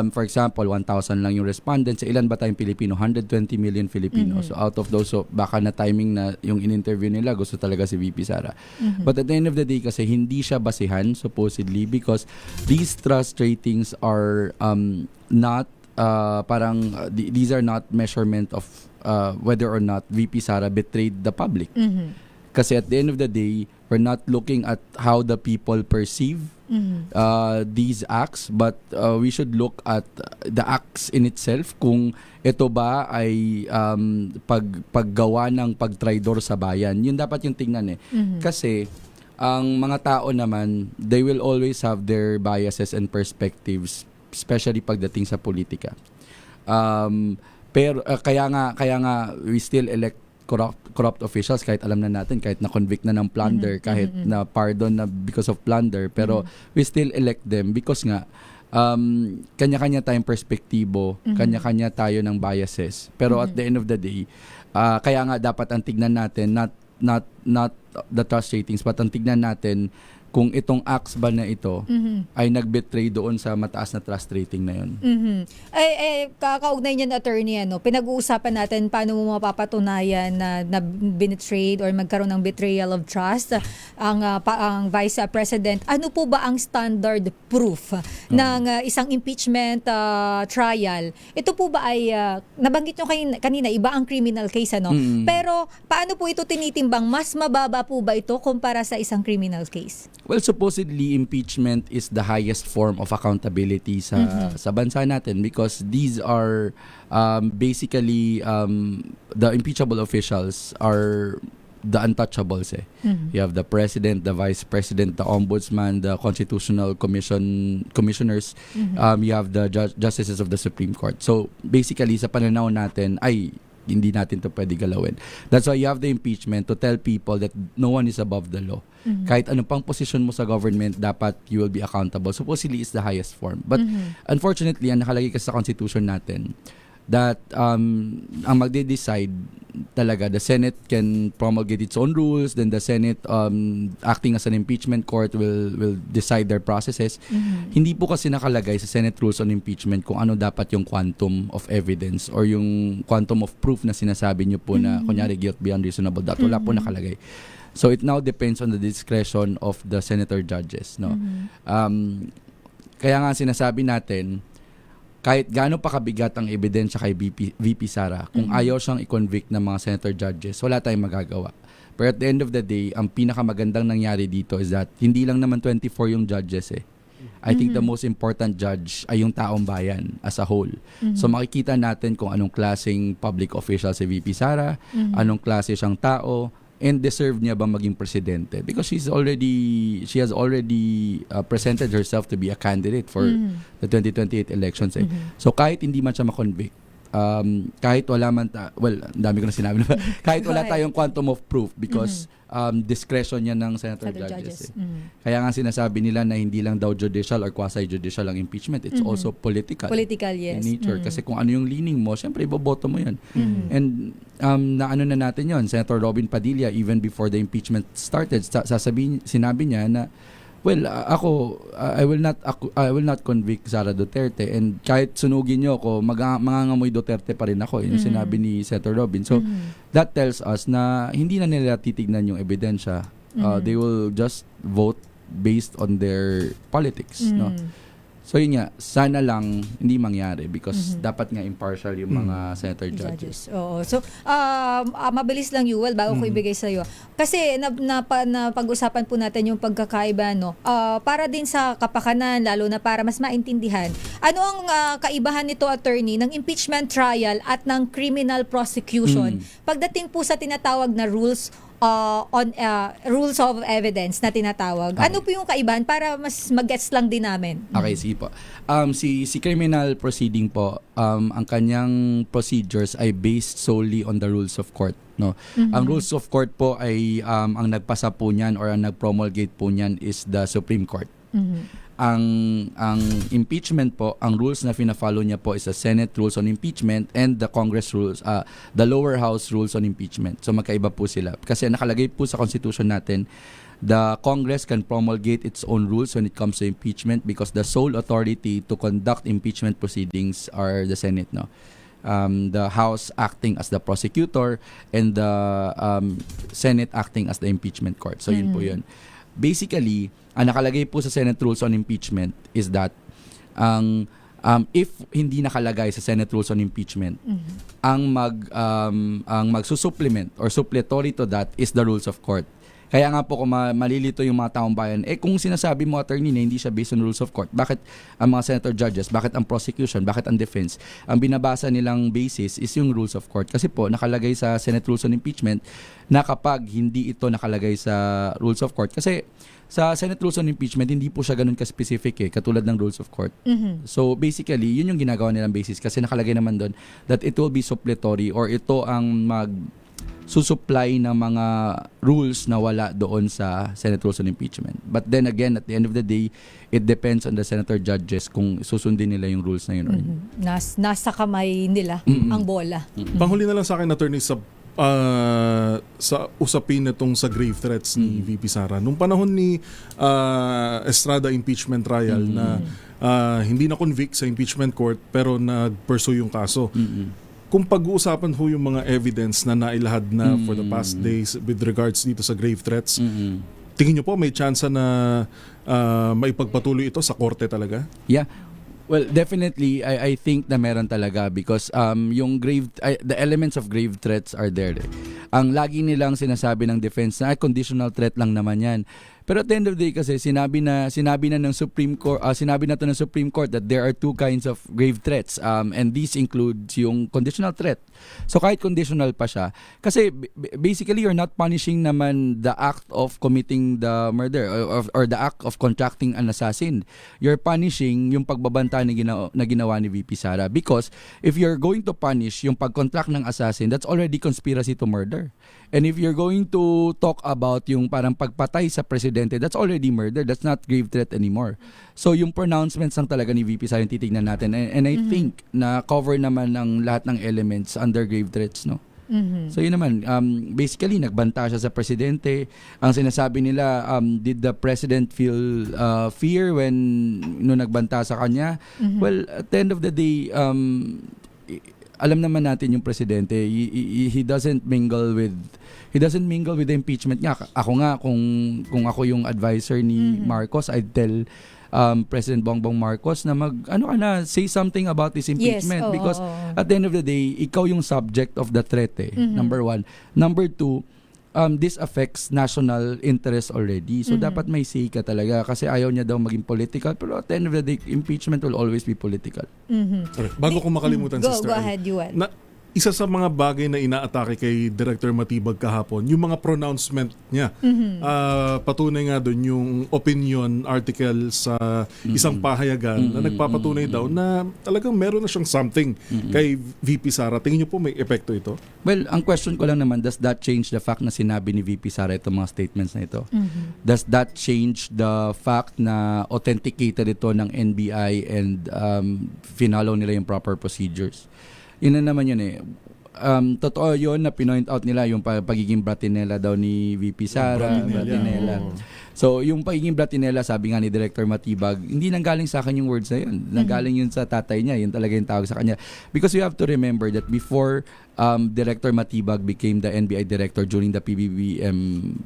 For example, 1,000 lang yung respondents. Ilan ba tayong Pilipino? 120 million Filipinos. So out of those, baka na timing na yung in-interview nila, gusto talaga si VP Sara. But at the end of the day kasi, hindi siya basihan, supposedly, because these trust ratings are not, these are not measurement of whether or not VP Sara betrayed the public. Kasi at the end of the day, we're not looking at how the people perceive these acts, but we should look at the acts in itself. Kung ito ba ay paggawa ng pagtraidor sa bayan. Yun dapat yung tingnan Kasi ang mga tao naman, they will always have their biases and perspectives, especially pagdating sa politika. Pero kaya nga we still elect corrupt officials kahit alam na natin, kahit na-convict na ng plunder, kahit na pardon na because of plunder, pero we still elect them because nga kanya-kanya tayong perspektibo, kanya-kanya tayo ng biases. Pero at the end of the day, kaya nga dapat ang tignan natin not the trust ratings, but ang tignan natin kung itong acts ba na ito ay nag-betray doon sa mataas na trust rating na yun. Kakaugnay niyan, attorney, pinag-uusapan natin paano mo mapapatunayan na binitrade or magkaroon ng betrayal of trust ang Vice President. Ano po ba ang standard proof ng isang impeachment trial? Ito po ba ay, nabanggit nyo kanina, iba ang criminal case, Pero paano po ito tinitimbang? Mas mababa po ba ito kumpara sa isang criminal case? Well, supposedly impeachment is the highest form of accountability sa bansa natin because these are basically the impeachable officials are the untouchables. You have the president, the vice president, the ombudsman, the constitutional commissioners. You have the justices of the Supreme Court. So basically sa pananaw natin ay hindi natin to pwede galawin. That's why you have the impeachment to tell people that no one is above the law. Kahit anong pang posisyon mo sa government, dapat you will be accountable. Supposedly is the highest form. But unfortunately, ang nakalagay kasi sa constitution natin, that ang magde-decide talaga, the Senate can promulgate its own rules, then the Senate acting as an impeachment court will decide their processes. Hindi po kasi nakalagay sa Senate rules on impeachment kung ano dapat yung quantum of evidence or yung quantum of proof na sinasabi nyo po na kunyari guilt beyond reasonable doubt. Wala po nakalagay. So it now depends on the discretion of the senator judges, kaya nga sinasabi natin, kahit gaano pa kabigat ang ebidensya kay VP Sara, kung ayaw siyang i-convict ng mga senator judges, wala tayong magagawa. But at the end of the day, ang pinakamagandang nangyari dito is that hindi lang naman 24 yung judges I think the most important judge ay yung taong bayan as a whole. So makikita natin kung anong klaseng public official si VP Sara, anong klase siyang tao, and deserve niya ba maging presidente because she has already presented herself to be a candidate for the 2028 elections. So kahit hindi man siya ma-convict, kahit wala man dami ko na sinabi na kahit wala tayong quantum of proof because discretion yan ng senator judges. Kaya nga sinasabi nila na hindi lang daw judicial or quasi-judicial ang impeachment, it's also political Yes. in nature. Kasi kung ano yung leaning mo, syempre iboboto mo yan. And naano na natin yon, Senator Robin Padilla, even before the impeachment started, sinabi niya na I will not convict Sara Duterte, and kahit sunugin niyo ako, mangangamoy Duterte pa rin ako. Yun yung sinabi ni Senator Robin. So that tells us na hindi na nila titignan yung ebidensya. They will just vote based on their politics, So yun nga, sana lang hindi mangyari because dapat nga impartial yung mga senator judges. Oo. So, mabilis lang, Yuel, bago ko ibigay sa'yo. Kasi pag-usapan po natin yung pagkakaiba, para din sa kapakanan, lalo na para mas maintindihan. Ano ang kaibahan nito, attorney, ng impeachment trial at ng criminal prosecution pagdating po sa tinatawag na rules rules of evidence na tinatawag. Ano po yung kaibahan para mas mag-gets lang din namin? Okay, sige po. Si criminal proceeding po, ang kanyang procedures ay based solely on the rules of court. Ang rules of court po ay ang nagpasa po niyan or ang nag-promulgate po niyan is the Supreme Court. Ang impeachment po, ang rules na fina-follow niya po is the Senate rules on impeachment and the Congress rules, the lower house rules on impeachment. So magkaiba po sila. Kasi nakalagay po sa Constitution natin, the Congress can promulgate its own rules when it comes to impeachment because the sole authority to conduct impeachment proceedings are the Senate. The House acting as the prosecutor and the Senate acting as the impeachment court. So yun po yun. Basically, ang nakalagay po sa Senate rules on impeachment is that if hindi nakalagay sa Senate rules on impeachment, ang magsusupplement or supplementary to that is the rules of court. Kaya nga po kung malilito yung mga taong bayan, kung sinasabi mo, attorney, na hindi siya based on rules of court, bakit ang mga senator judges, bakit ang prosecution, bakit ang defense, ang binabasa nilang basis is yung rules of court. Kasi po, nakalagay sa Senate rules on impeachment na kapag hindi ito nakalagay sa rules of court, kasi sa Senate rules on impeachment, hindi po siya ganun ka-specific katulad ng rules of court. So basically, yun yung ginagawa nilang basis kasi nakalagay naman doon that it will be supplementary or ito ang susupply ng mga rules na wala doon sa Senate rules on impeachment. But then again, at the end of the day, it depends on the senator judges kung susundin nila yung rules na yun. Nasa kamay nila ang bola. Panghuli na lang sa akin, attorney, sa sa usapin nitong sa grave threats ni VP Sara. Nung panahon ni Estrada impeachment trial na hindi na convict sa impeachment court pero nag-pursue yung kaso. Kung pag-uusapan ho yung mga evidence na nailahad na for the past days with regards dito sa grave threats, tingin nyo po may chance na maipagpatuloy ito sa korte talaga? Yeah. Well, definitely, I think na meron talaga because yung the elements of grave threats are there. Ang lagi nilang sinasabi ng defense na conditional threat lang naman yan. Pero at the end of the day kasi sinabi na ng Supreme Court, sinabi na to ng Supreme Court that there are two kinds of grave threats and these includes yung conditional threat. So kahit conditional pa siya, kasi basically you're not punishing naman the act of committing the murder or the act of contracting an assassin. You're punishing yung pagbabanta na ginawa ni VP Sara because if you're going to punish yung pag-contract ng assassin, that's already conspiracy to murder. And if you're going to talk about yung parang pagpatay sa presidente, that's already murder. That's not grave threat anymore. So yung pronouncements lang talaga ni VP Sara yung titignan natin. And I think na cover naman ng lahat ng elements under grave threats, no? So yun naman, basically nagbanta siya sa presidente. Ang sinasabi nila, did the president feel fear when nagbanta sa kanya? Well, at the end of the day, alam naman natin yung presidente, he doesn't mingle with the impeachment niya. Ako nga kung ako yung advisor ni Marcos, I'd tell President Bongbong Marcos na say something about this impeachment because at the end of the day, ikaw yung subject of the threat number one. Number two, this affects national interest already. So dapat may say ka talaga kasi ayaw niya daw maging political pero at the end of the day, impeachment will always be political. Bago ko makalimutan, Sister, go ahead, Yuel. Isa sa mga bagay na inaatake kay Director Matibag kahapon, yung mga pronouncement niya. Patunay nga doon yung opinion article sa isang pahayagan na nagpapatunay daw na talagang meron na siyang something kay VP Sara. Tingin niyo po may epekto ito? Well, ang question ko lang naman, does that change the fact na sinabi ni VP Sara itong mga statements na ito? Does that change the fact na authenticated ito ng NBI and finalo nila yung proper procedures? Yun na naman yun eh. Totoo yun na pinoint out nila yung pagiging bratinela daw ni VP Sara. Bratinela. So yung pagiging bratinela, sabi nga ni Director Matibag, hindi nanggaling sa akin yung words na yun. Nanggaling yun sa tatay niya. Yun talaga yung tawag sa kanya. Because you have to remember that before Director Matibag became the NBI director during the PBBM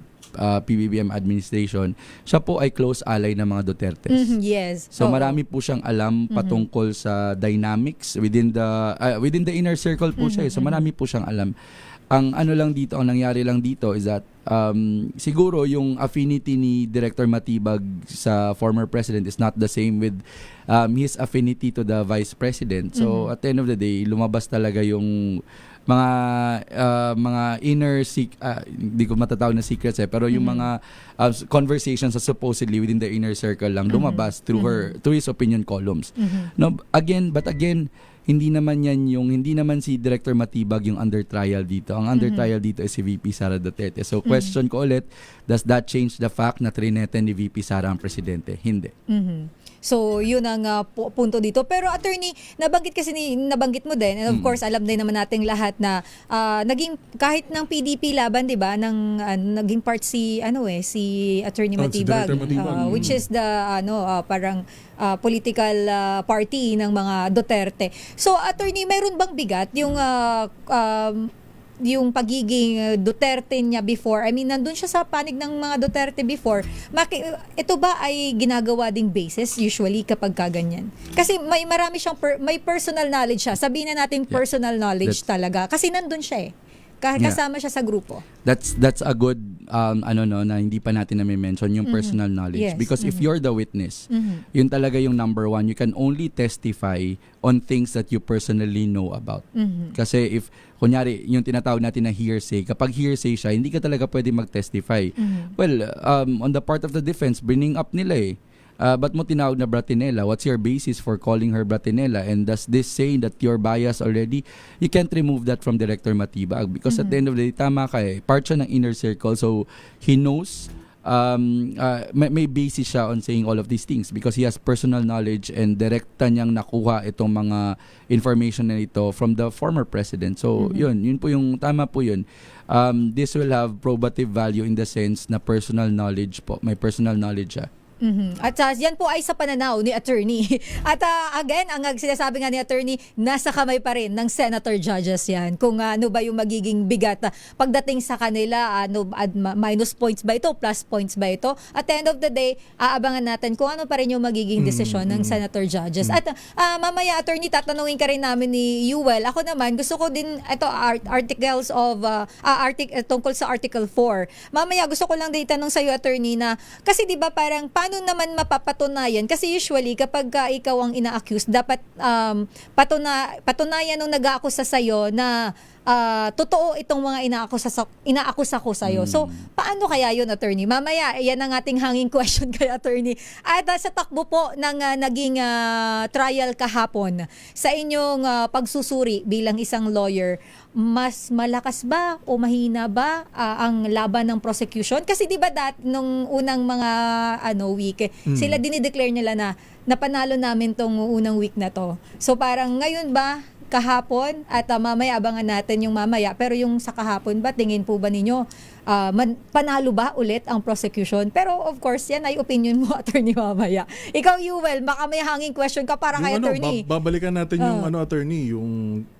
administration, siya po ay close ally ng mga Dutertes. Yes. So marami po siyang alam patungkol sa dynamics within the inner circle po siya. So marami po siyang alam. Ang nangyari lang dito is that siguro yung affinity ni Director Matibag sa former president is not the same with his affinity to the vice president. So at the end of the day, lumabas talaga yung mga inner hindi ko matatawag na secrets pero yung mga conversations supposedly within the inner circle lang lumabas through his opinion columns. No, again, hindi naman si Director Matibag yung under trial dito. Ang under trial dito is si VP Sara Duterte. So question ko ulit, does that change the fact na trineten ni VP Sara ang presidente? Hindi. So, yun ang punto dito. Pero attorney, nabanggit mo din, and of course, alam din naman nating lahat na naging, kahit ng PDP laban, di ba, naging part si Attorney Matibag, which is the, parang political party ng mga Duterte. So, attorney, mayroon bang bigat yung pagiging Duterte niya before? I mean, nandun siya sa panig ng mga Duterte before. Ito ba ay ginagawa ding basis usually kapag kaganyan? Kasi marami siyang may personal knowledge siya. Sabihin na natin personal knowledge talaga. Kasi nandun siya eh. Kasama siya sa grupo. That's a good na hindi pa natin na-mention yung personal knowledge. Yes. Because if you're the witness, yun talaga yung number one. You can only testify on things that you personally know about. Kasi if kunyari, yung tinatawag natin na hearsay, kapag hearsay siya, hindi ka talaga pwede mag-testify. Well, on the part of the defense, bringing up nila ba't mo tinawag na bratinela? What's your basis for calling her bratinela? And does this say that you're biased already? You can't remove that from Director Matibag because at the end of the day, tama ka part siya ng inner circle. So, he knows may basis siya on saying all of these things because he has personal knowledge and direkta niyang nakuha itong mga information na ito from the former president. So, yun po yung tama po yun. This will have probative value in the sense na personal knowledge po. May personal knowledge siya. At yan po ay sa pananaw ni attorney. At again, ang sinasabi nga ni attorney, nasa kamay pa rin ng senator judges yan. Kung ano ba yung magiging bigat pagdating sa kanila, minus points ba ito, plus points ba ito. At the end of the day, aabangan natin kung ano pa rin yung magiging desisyon ng senator judges. At mamaya, attorney, tatanungin ka rin namin ni Yuel. Ako naman, gusto ko din ito, articles of, tungkol sa Article 4. Mamaya, gusto ko lang din itanong sa iyo, attorney, na kasi di ba parang paano naman mapapatunayan? Kasi usually, kapag ikaw ang ina-accuse, dapat patunayan nung nag-aakusa sa'yo na totoo itong mga inaakusa ko sa'yo. So, paano kaya yun, attorney? Mamaya, yan ang ating hanging question kay attorney. At sa takbo po ng naging trial kahapon, sa inyong pagsusuri bilang isang lawyer, mas malakas ba o mahina ba ang laban ng prosecution? Kasi di ba nung unang mga week, sila dinideclare nila na napanalo namin tong unang week na to. So parang ngayon ba, kahapon, at mamaya abangan natin yung mamaya, pero yung sa kahapon ba, tingin po ba ninyo panalo ba ulit ang prosecution? Pero of course, yan ay opinion mo, attorney, mamaya. Ikaw, Yuel, baka may hanging question ka para kay attorney. Babalikan natin yung attorney, yung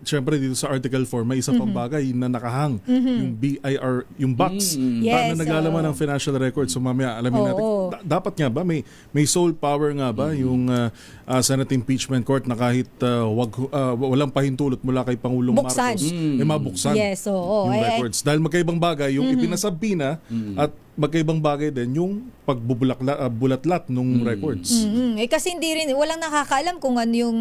syempre dito sa Article 4, may isa pang bagay na nakahang, yung BIR, yung box, Yes, na naglalaman ng financial records. So mamaya, alamin natin, dapat nga ba, may sole power nga ba yung Senate Impeachment Court na kahit walang pahintulot mula kay Pangulong Marcos, mabuksan yung records. Dahil magkaibang bagay, yung ipinasabina at magkaibang bagay din yung pagbubulatlat nung records. Kasi walang nakakaalam kung ano yung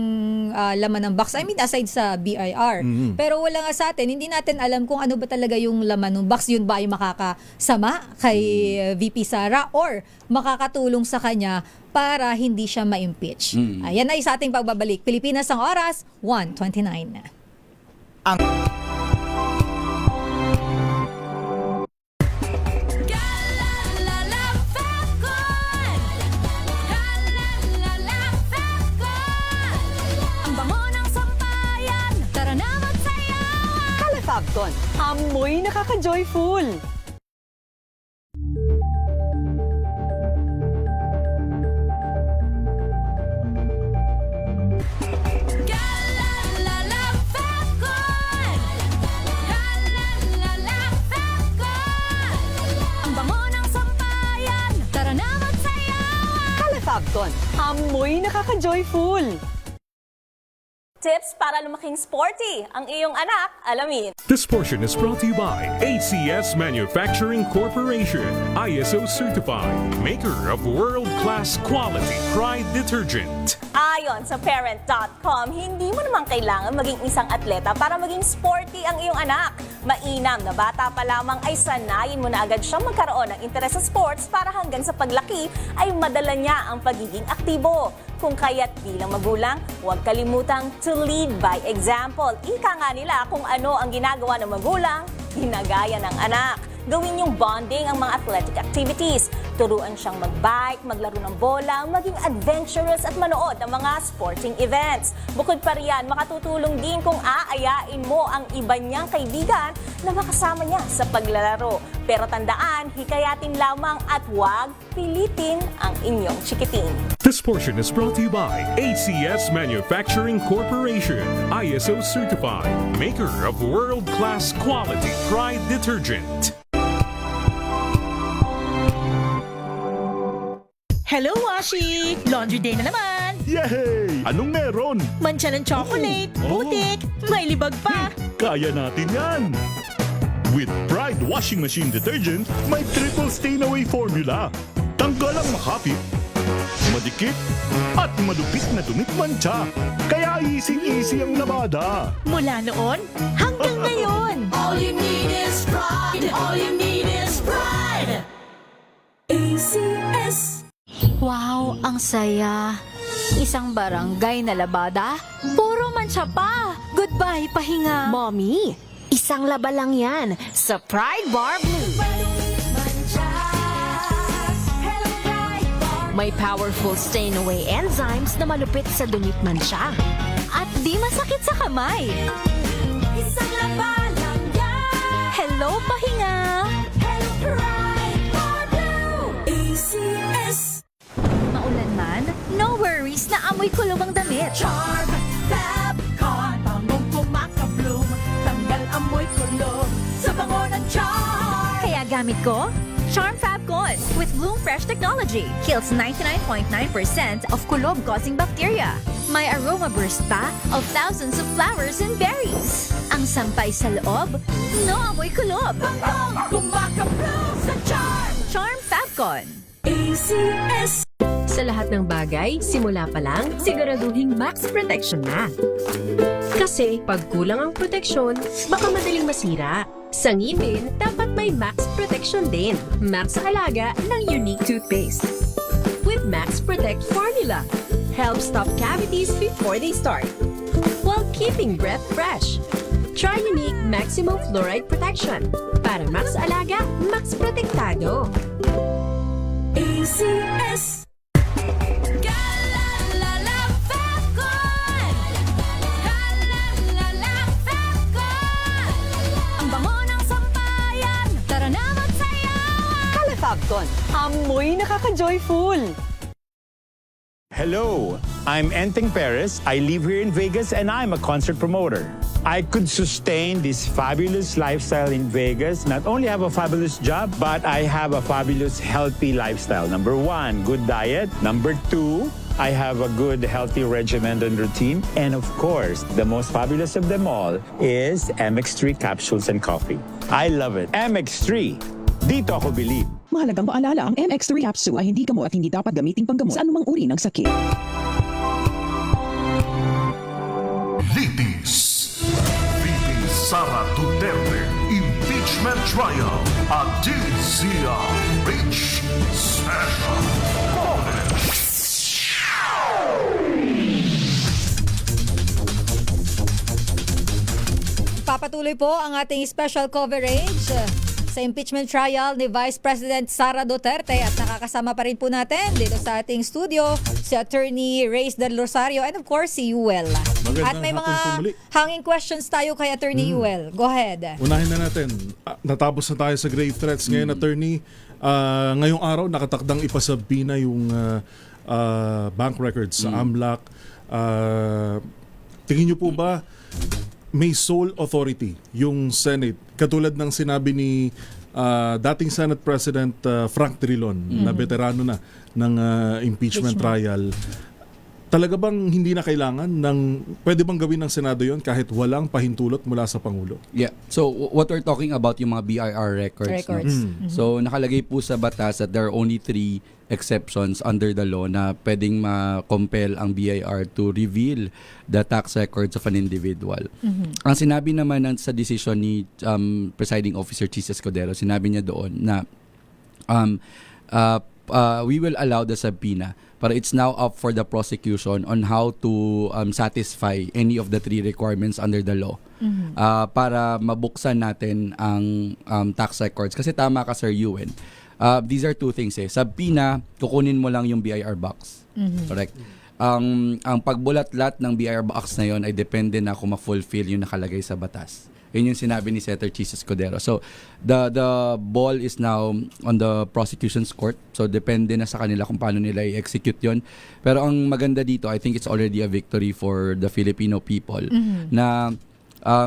laman ng box. I mean, aside sa BIR. Pero wala nga sa atin, hindi natin alam kung ano ba talaga yung laman ng box. Yun ba ay makakasama kay VP Sara or makakatulong sa kanya para hindi siya ma-impeach. Ayan ay sa ating pagbabalik. Pilipinas ang oras, 1:29. Fabcon, amoy nakaka-joyful. Ang bango ng sampayan, tara na magsayawan. Fabcon, amoy nakaka-joyful. Tips para lumaking sporty ang iyong anak, alamin. This portion is brought to you by ACS Manufacturing Corporation, ISO certified, maker of world-class quality Pride detergent. Ayon sa parent.com, hindi mo naman kailangan maging isang atleta para maging sporty ang iyong anak. Mainam na bata pa lamang ay sanayin mo na agad siyang magkaroon ng interes sa sports para hanggang sa paglaki ay madala niya ang pagiging aktibo. Kung kaya't bilang magulang, huwag kalimutang to lead by example. Ika nga nila kung ano ang ginagawa ng magulang, ginagaya ng anak. Gawin yung bonding ang mga athletic activities. Turuan siyang mag-bike, maglaro ng bola, maging adventurous at manood ng mga sporting events. Bukod pa riyan, makatutulong din kung aayain mo ang iba niyang kaibigan na makasama niya sa paglalaro. Pero tandaan, hikayatin lamang at huwag pilitin ang inyong chikiting. This portion is brought to you by ACS Manufacturing Corporation, ISO certified, maker of world-class quality Pride detergent. Hello, Washi! Laundry day na naman! Yay! Anong meron? Mancha ng chocolate, putik, may libag pa! Kaya natin yan! With Pride Washing Machine Detergent, may triple stain-away formula. Tanggal ang makapit, madikit, at malupit na dumit mancha. Kaya easy-easy ang labada. Mula noon hanggang ngayon! All you need is pride. All you need is pride. ACS. Wow, ang saya. Isang barangay na labada, puro mancha pa. Goodbye, pahinga. Mommy, isang laba lang yan sa Pride Bar Blue. May powerful stain-away enzymes na malupit sa dumit mansya. At di masakit sa kamay. Isang labalang yan. Hello, pahinga! Hello, Pride for Blue. ACS. Maulan man, no worries na amoy kulong ang damit. Charm Fab Con. Bangong kumakabloom. Tanggal amoy kulog sa bango ng charm. Kaya gamit ko, Charm Fab Con with Bloom Fresh Technology. Kills 99.9% of kulob-causing bacteria. May aroma burst pa of thousands of flowers and berries. Ang sampay sa loob, no amoy kulob. Bangong kumakabloom sa charm. Charm Fab Con. ACS. Sa lahat ng bagay, simula pa lang, siguraduhing max protection na. Kasi pag kulang ang proteksyon, baka madaling masira. Sa ngipin, dapat may max protection din. Max sa halaga ng unique toothpaste. With Max Protect Formula, help stop cavities before they start, while keeping breath fresh. Try unique maximum fluoride protection. Para max alaga, max protektado. ACS. Galalala Fabcon. Galalala Fabcon. Ang bango ng sampayan. Tara na magsayawan. Calafabcon, amoy nakaka-joyful. Hello, I'm Enteng Perez. I live here in Vegas and I'm a concert promoter. I could sustain this fabulous lifestyle in Vegas, not only have a fabulous job, but I have a fabulous healthy lifestyle. Number 1, good diet. Number 2, I have a good healthy regimen and routine. And of course, the most fabulous of them all is MX3 capsules and coffee. I love it. MX3, dito ako believe. Mahalagang paalala, ang MX3 capsule ay hindi gamot at hindi dapat gamiting panggamot sa anumang uri ng sakit. Litis. VP Sara Duterte Impeachment Trial at DZRH Special Coverage. Papatuloy po ang ating special coverage sa impeachment trial ni Vice President Sara Duterte at nakakasama pa rin po natin dito sa ating studio si Attorney Reyes Del Rosario and of course si Yuel. At may mga hanging questions tayo kay Attorney Yuel. Go ahead. Unahin na natin. Natapos na tayo sa grave threats. Ngayon, Attorney, ngayong araw nakatakdang ipasabina yung bank records sa AMLAC. Tingin niyo po ba may sole authority yung Senate katulad ng sinabi ni dating Senate President Frank Drilon na veterano na ng impeachment trial? Talaga bang hindi na kailangan pwede bang gawin ng Senado yon kahit walang pahintulot mula sa Pangulo? Yeah. So what we're talking about yung mga BIR records. No? So nakalagay po sa batas that there are only 3 exceptions under the law na pwedeng ma-compel ang BIR to reveal the tax records of an individual. Ang sinabi naman sa decision ni Presiding Officer Chis Escudero, sinabi niya doon na we will allow the subpoena, but it's now up for the prosecution on how to satisfy any of the 3 requirements under the law para mabuksan natin ang tax records. Kasi tama ka, Sir Ewan. These are 2 things. Subpoena, kukunin mo lang yung BIR box. Correct? Ang pagbulat-lat ng BIR box na yon ay depende na kung ma-fulfill yung nakalagay sa batas. Yun yung sinabi ni Senator Chis Escudero. So, the ball is now on the prosecution's court. So, depende na sa kanila kung paano nila i-execute yon. Pero ang maganda dito, I think it's already a victory for the Filipino people na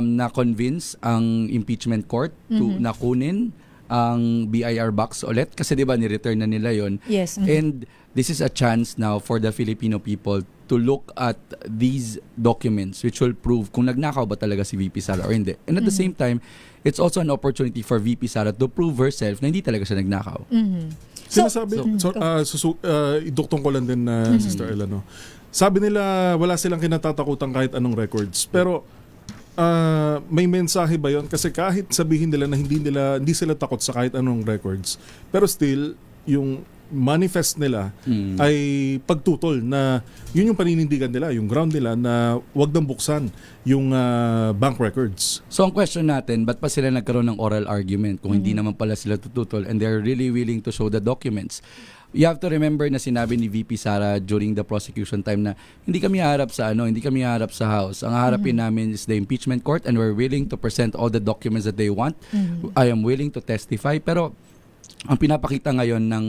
na-convince ang impeachment court to nakunin ang BIR box ulit. Kasi di ba, ni-return na nila yon. Yes. And this is a chance now for the Filipino people to look at these documents which will prove kung nagnakaw ba talaga si VP Sara or hindi. And at the same time, it's also an opportunity for VP Sara to prove herself na hindi talaga siya nagnakaw. Iduktong ko lang din Sister Ella, no? Sabi nila wala silang kinatatakutan kahit anong records. Pero may mensahe ba yon? Kasi kahit sabihin nila na hindi sila takot sa kahit anong records, pero still yung manifest nila ay pagtutol na yun yung paninindigan nila, yung ground nila na wag nang buksan yung bank records. So ang question natin, ba't pa sila nagkaroon ng oral argument kung hindi naman pala sila tututol and they're really willing to show the documents? you have to remember na sinabi ni VP Sara during the prosecution time na hindi kami haharap sa hindi kami haharap sa House. Ang haharapin namin is the impeachment court and we're willing to present all the documents that they want. I am willing to testify. Pero ang pinapakita ngayon ng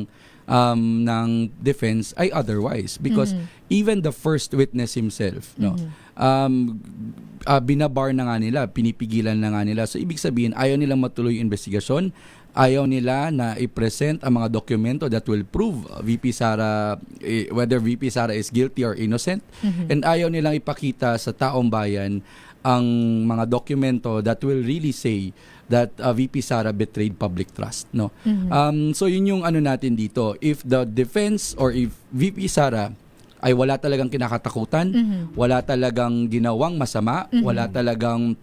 defense ay otherwise because even the first witness himself binabar na nga nila, pinipigilan na nga nila. So ibig sabihin ayaw nilang matuloy yung investigasyon, ayaw nila na i-present ang mga dokumento that will prove VP Sara whether VP Sara is guilty or innocent, and ayaw nilang ipakita sa taong bayan ang mga dokumento that will really say that VP Sara betrayed public trust, no? So yun yung natin dito. If the defense or if VP Sara ay wala talagang kinakatakutan, wala talagang ginawang masama, wala talagang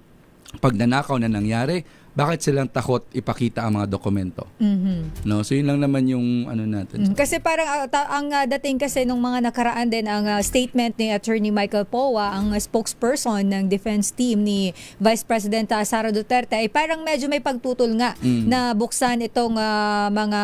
pagnanakaw na nangyari, bakit silang takot ipakita ang mga dokumento? No, so yun lang naman yung natin. Kasi parang ang dating kasi nung mga nakaraan din ang statement ni Attorney Michael Powa, ang spokesperson ng defense team ni Vice President Sara Duterte, ay parang medyo may pagtutol nga na buksan itong mga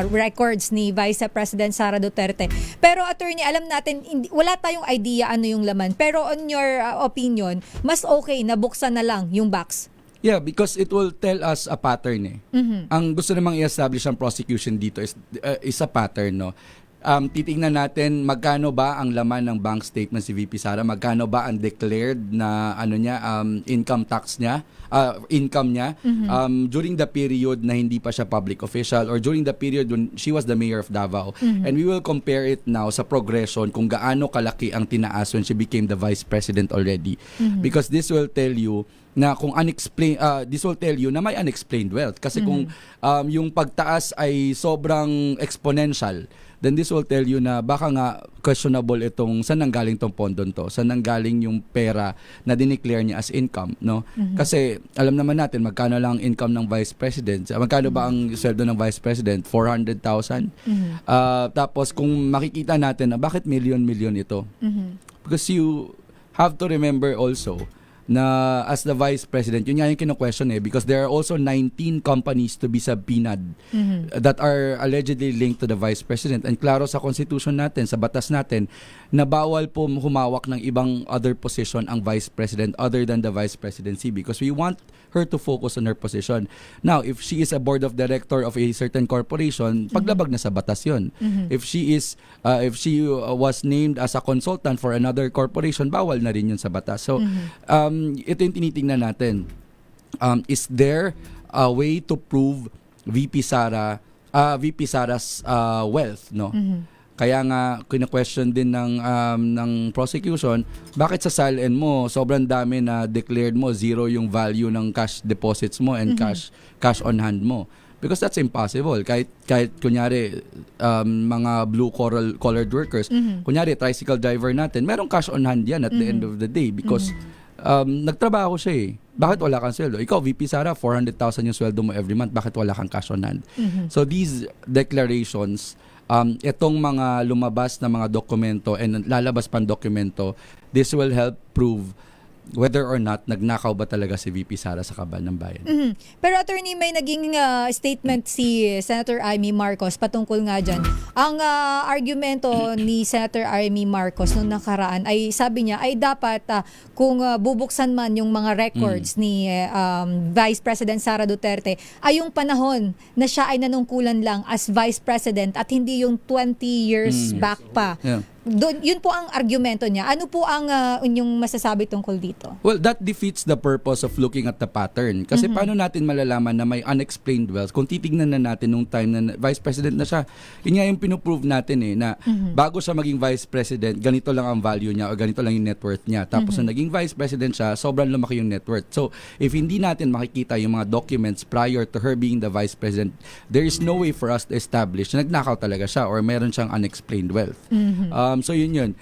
records ni Vice President Sara Duterte. Pero Attorney, alam natin wala tayong idea ano yung laman. Pero on your opinion, mas okay na buksan na lang yung box? Yeah, because it will tell us a pattern Ang gusto namang i-establish ang prosecution dito is a pattern, no? Titingnan natin magkano ba ang laman ng bank statement si VP Sara, magkano ba ang declared na income tax niya, income niya during the period na hindi pa siya public official or during the period when she was the mayor of Davao. And we will compare it now sa progression kung gaano kalaki ang tinaas when she became the vice president already. Because this will tell you na kung this will tell you na may unexplained wealth. Kasi kung yung pagtaas ay sobrang exponential, then this will tell you na baka nga questionable itong saan nanggaling tong pondon to, saan nanggaling yung pera na dineclare niya as income, no? Kasi alam naman natin magkano lang ang income ng vice president, magkano ba ang sweldo ng vice president? 400,000. Tapos kung makikita natin na bakit million ito, because you have to remember also na as the vice president, yun nga yung kino-question because there are also 19 companies to be subpoenaed that are allegedly linked to the vice president. And klaro sa constitution natin, sa batas natin, na bawal po humawak ng ibang other position ang vice president other than the vice presidency because we want her to focus on her position. Now, if she is a board of director of a certain corporation, paglabag na sa batas yun. If she was named as a consultant for another corporation, bawal na rin yun sa batas. So, ito yung tinitingnan natin. Is there a way to prove VP Sara's wealth, no? Kaya nga kina-question din ng prosecution, bakit sa SALN mo sobrang dami na declared mo, zero yung value ng cash deposits mo and cash on hand mo? Because that's impossible. Kahit kunyari mga blue collared workers, kunyari tricycle driver natin, merong cash on hand yan at the end of the day because nagtrabaho siya Bakit wala kang sweldo? Ikaw, VP Sara, 400,000 yung sweldo mo every month. Bakit wala kang cash on hand? So these declarations, itong mga lumabas na mga dokumento and lalabas pang dokumento, this will help prove whether or not nagnakaw ba talaga si VP Sara sa kaban ng bayan. Pero attorney, may naging statement si Senator Amy Marcos patungkol nga dyan. Ang argumento ni Senator Amy Marcos noong nakaraan ay sabi niya ay dapat kung bubuksan man yung mga records ni Vice President Sara Duterte ay yung panahon na siya ay nanungkulan lang as Vice President at hindi yung 20 years back pa. Yeah. Yun po ang argumento niya. Ano po ang inyong masasabi tungkol dito? Well, that defeats the purpose of looking at the pattern. Kasi paano natin malalaman na may unexplained wealth kung titignan na natin nung time na Vice President na siya? Yun nga yung pinuprove natin na bago siya maging Vice President, ganito lang ang value niya o ganito lang yung net worth niya. Tapos na naging Vice President siya, sobrang lumaki yung net worth. So, if hindi natin makikita yung mga documents prior to her being the Vice President, there is no way for us to establish na nagnakaw talaga siya or meron siyang unexplained wealth. So yun.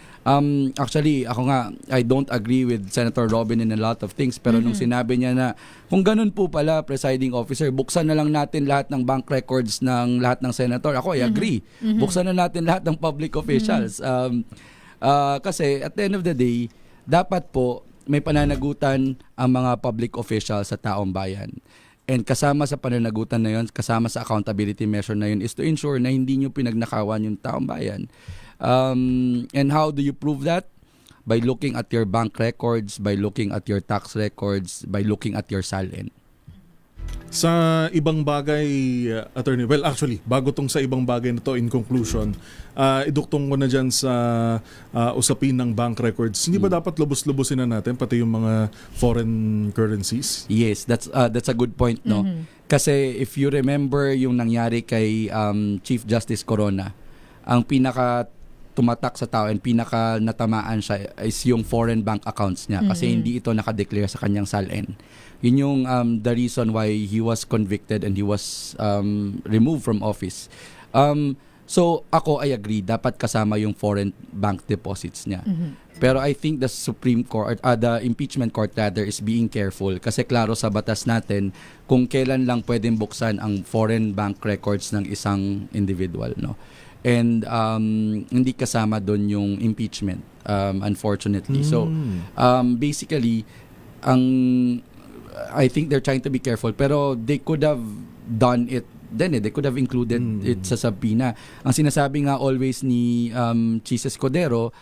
Actually, ako nga, I don't agree with Senator Robin in a lot of things. Pero nung sinabi niya na, kung ganun po pala, presiding officer, buksan na lang natin lahat ng bank records ng lahat ng senator. Ako, I agree. Buksan na natin lahat ng public officials. Kasi at the end of the day, dapat po may pananagutan ang mga public officials sa taong bayan. And kasama sa pananagutan na yun, kasama sa accountability measure na yun, is to ensure na hindi nyo pinagnakawan yung taong bayan. And how do you prove that? By looking at your bank records, by looking at your tax records, by looking at your SALN. Sa ibang bagay, attorney, well actually, bago tong sa ibang bagay na to, in conclusion, iduktong ko na dyan sa usapin ng bank records. Hindi ba dapat lubos-lubosin na natin pati yung mga foreign currencies? Yes, that's a good point, no? Kasi if you remember yung nangyari kay Chief Justice Corona, ang pinaka tumatak sa tao and pinaka natamaan siya is yung foreign bank accounts niya kasi hindi ito nakadeclare sa kanyang SALN. Yun yung the reason why he was convicted and he was removed from office. So ako, I agree, dapat kasama yung foreign bank deposits niya. Pero I think the Supreme Court, the impeachment court rather, is being careful kasi klaro sa batas natin kung kailan lang pwedeng buksan ang foreign bank records ng isang individual, no? And hindi kasama doon yung impeachment, unfortunately. So basically, I think they're trying to be careful, pero they could have done it then. They could have included it sa subpoena. Ang sinasabi nga always ni Chis Escudero,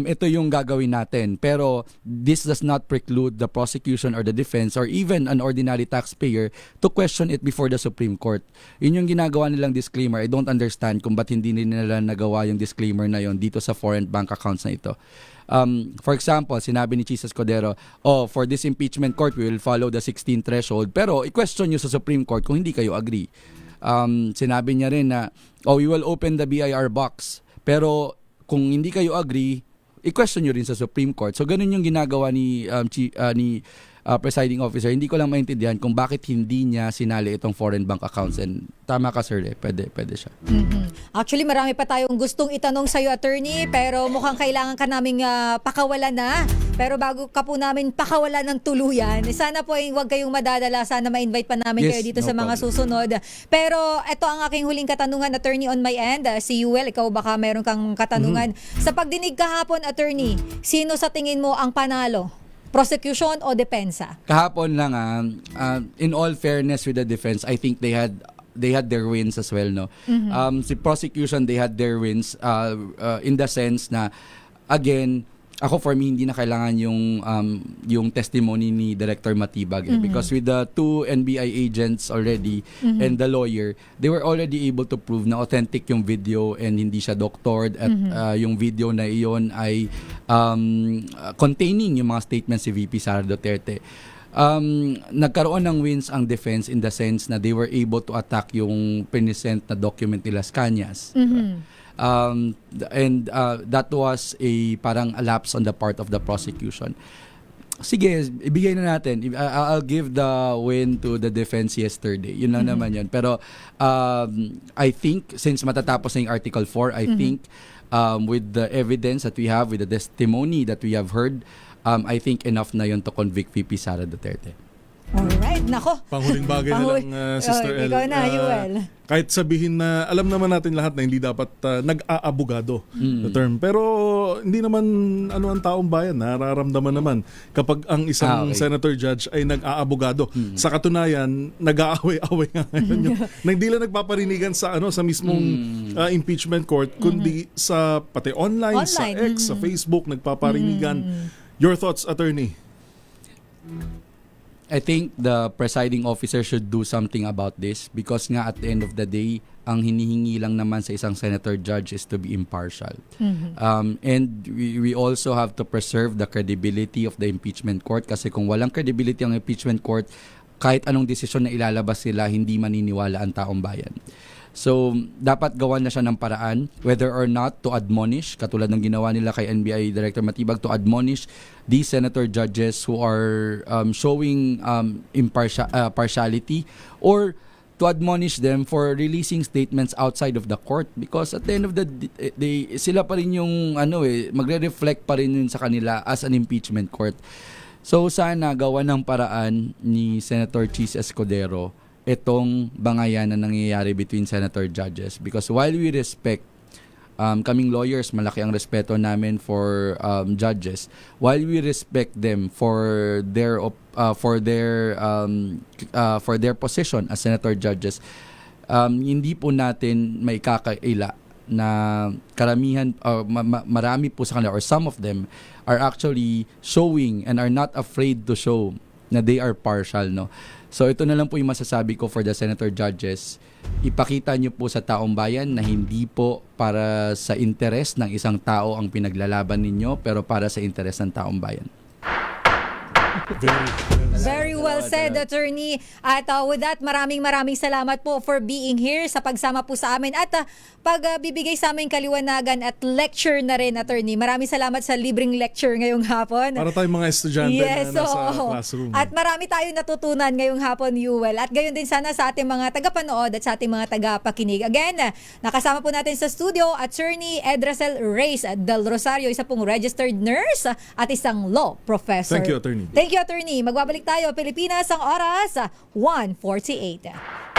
ito yung gagawin natin, pero this does not preclude the prosecution or the defense or even an ordinary taxpayer to question it before the Supreme Court. Yun yung ginagawa nilang disclaimer. I don't understand kung ba't hindi nila nagawa yung disclaimer na yon dito sa foreign bank accounts na ito. For example, sinabi ni Chis Escudero, for this impeachment court, we will follow the 16 threshold, pero i-question nyo sa Supreme Court kung hindi kayo agree. Sinabi niya rin na, we will open the BIR box, pero kung hindi kayo agree, i-question nyo rin sa Supreme Court. So, ganun yung ginagawa ni presiding officer. Hindi ko lang maintindihan kung bakit hindi niya sinali itong foreign bank accounts. And tama ka, sir, pwede siya. Actually, marami pa tayong gustong itanong sa'yo, attorney, pero mukhang kailangan ka naming pakawalan na. Pero bago ka po namin pakawalan ng tuluyan, sana po huwag kayong madadala. Sana ma-invite pa namin kayo dito sa mga susunod. Pero ito ang aking huling katanungan, attorney, on my end. Si Yuel, ikaw baka mayroon kang katanungan. Sa pagdinig kahapon, attorney, sino sa tingin mo ang panalo? Prosecution o depensa? Kahapon lang, in all fairness with the defense, I think they had their wins as well, no? Si prosecution, they had their wins in the sense na, again, ako for me, hindi na kailangan yung testimony ni Director Matibag. Because with the 2 NBI agents already and the lawyer, they were already able to prove na authentic yung video and hindi siya doctored at yung video na iyon ay containing yung mga statements si VP Sara Duterte. Nagkaroon ng wins ang defense in the sense na they were able to attack yung present na document nila Cañas. And that was a parang a lapse on the part of the prosecution. Sige, ibigay na natin. I'll give the win to the defense yesterday. Yun lang naman yun. Pero I think, since matatapos na yung Article 4, I think with the evidence that we have, with the testimony that we have heard, I think enough na yun to convict VP Sara Duterte. Alright, nako. Panghuling bagay na lang, Sister El. Ikaw na, Yuel. Kahit sabihin na, alam naman natin lahat na hindi dapat nag-aabogado na term. Pero hindi naman ang taong bayan, nararamdaman naman kapag ang isang senator judge ay nag-aabogado. Sa katunayan, nag-aaway-away nga ngayon. Hindi lang nagpaparinigan sa mismong impeachment court, kundi sa pati online, sa X, sa Facebook, nagpaparinigan. Your thoughts, attorney? I think the presiding officer should do something about this because nga at the end of the day, ang hinihingi lang naman sa isang senator judge is to be impartial. And we also have to preserve the credibility of the impeachment court kasi kung walang credibility ang impeachment court, kahit anong desisyon na ilalabas sila, hindi maniniwala ang taong bayan. So, dapat gawan na siya ng paraan whether or not to admonish, katulad ng ginawa nila kay NBI Director Matibag, to admonish these senator judges who are showing partiality, or to admonish them for releasing statements outside of the court because at the end of the day, sila pa rin yung magre-reflect pa rin yun sa kanila as an impeachment court. So, sana gawan ng paraan ni Senator Chis Escudero itong bangayan na nangyayari between senator judges because while we respect kaming lawyers, malaki ang respeto namin for judges. While we respect them for their position as senator judges, hindi po natin may kakaila na karamihan, marami po sa kanila or some of them are actually showing and are not afraid to show na they are partial, no? So ito na lang po yung masasabi ko for the senator judges. Ipakita nyo po sa taong bayan na hindi po para sa interes ng isang tao ang pinaglalaban ninyo, pero para sa interes ng taong bayan. Very well said, Attorney. At with that, maraming salamat po for being here sa pagsama po sa amin at pagbibigay sa aming kaliwanagan at lecture na rin, Attorney. Maraming salamat sa libreng lecture ngayong hapon. Para tayong mga estudyante yes, na nasa classroom. At marami tayong natutunan ngayong hapon, Yuel. At gayon din sana sa ating mga tagapanood at sa ating mga tagapakinig. Again, nakasama po natin sa studio, Attorney Edrasel Reyes Del Rosario, isa pong registered nurse at isang law professor. Thank you, Attorney. Thank you, Attorney. Magbabalik tayo, Pilipinas, ang oras 1:48.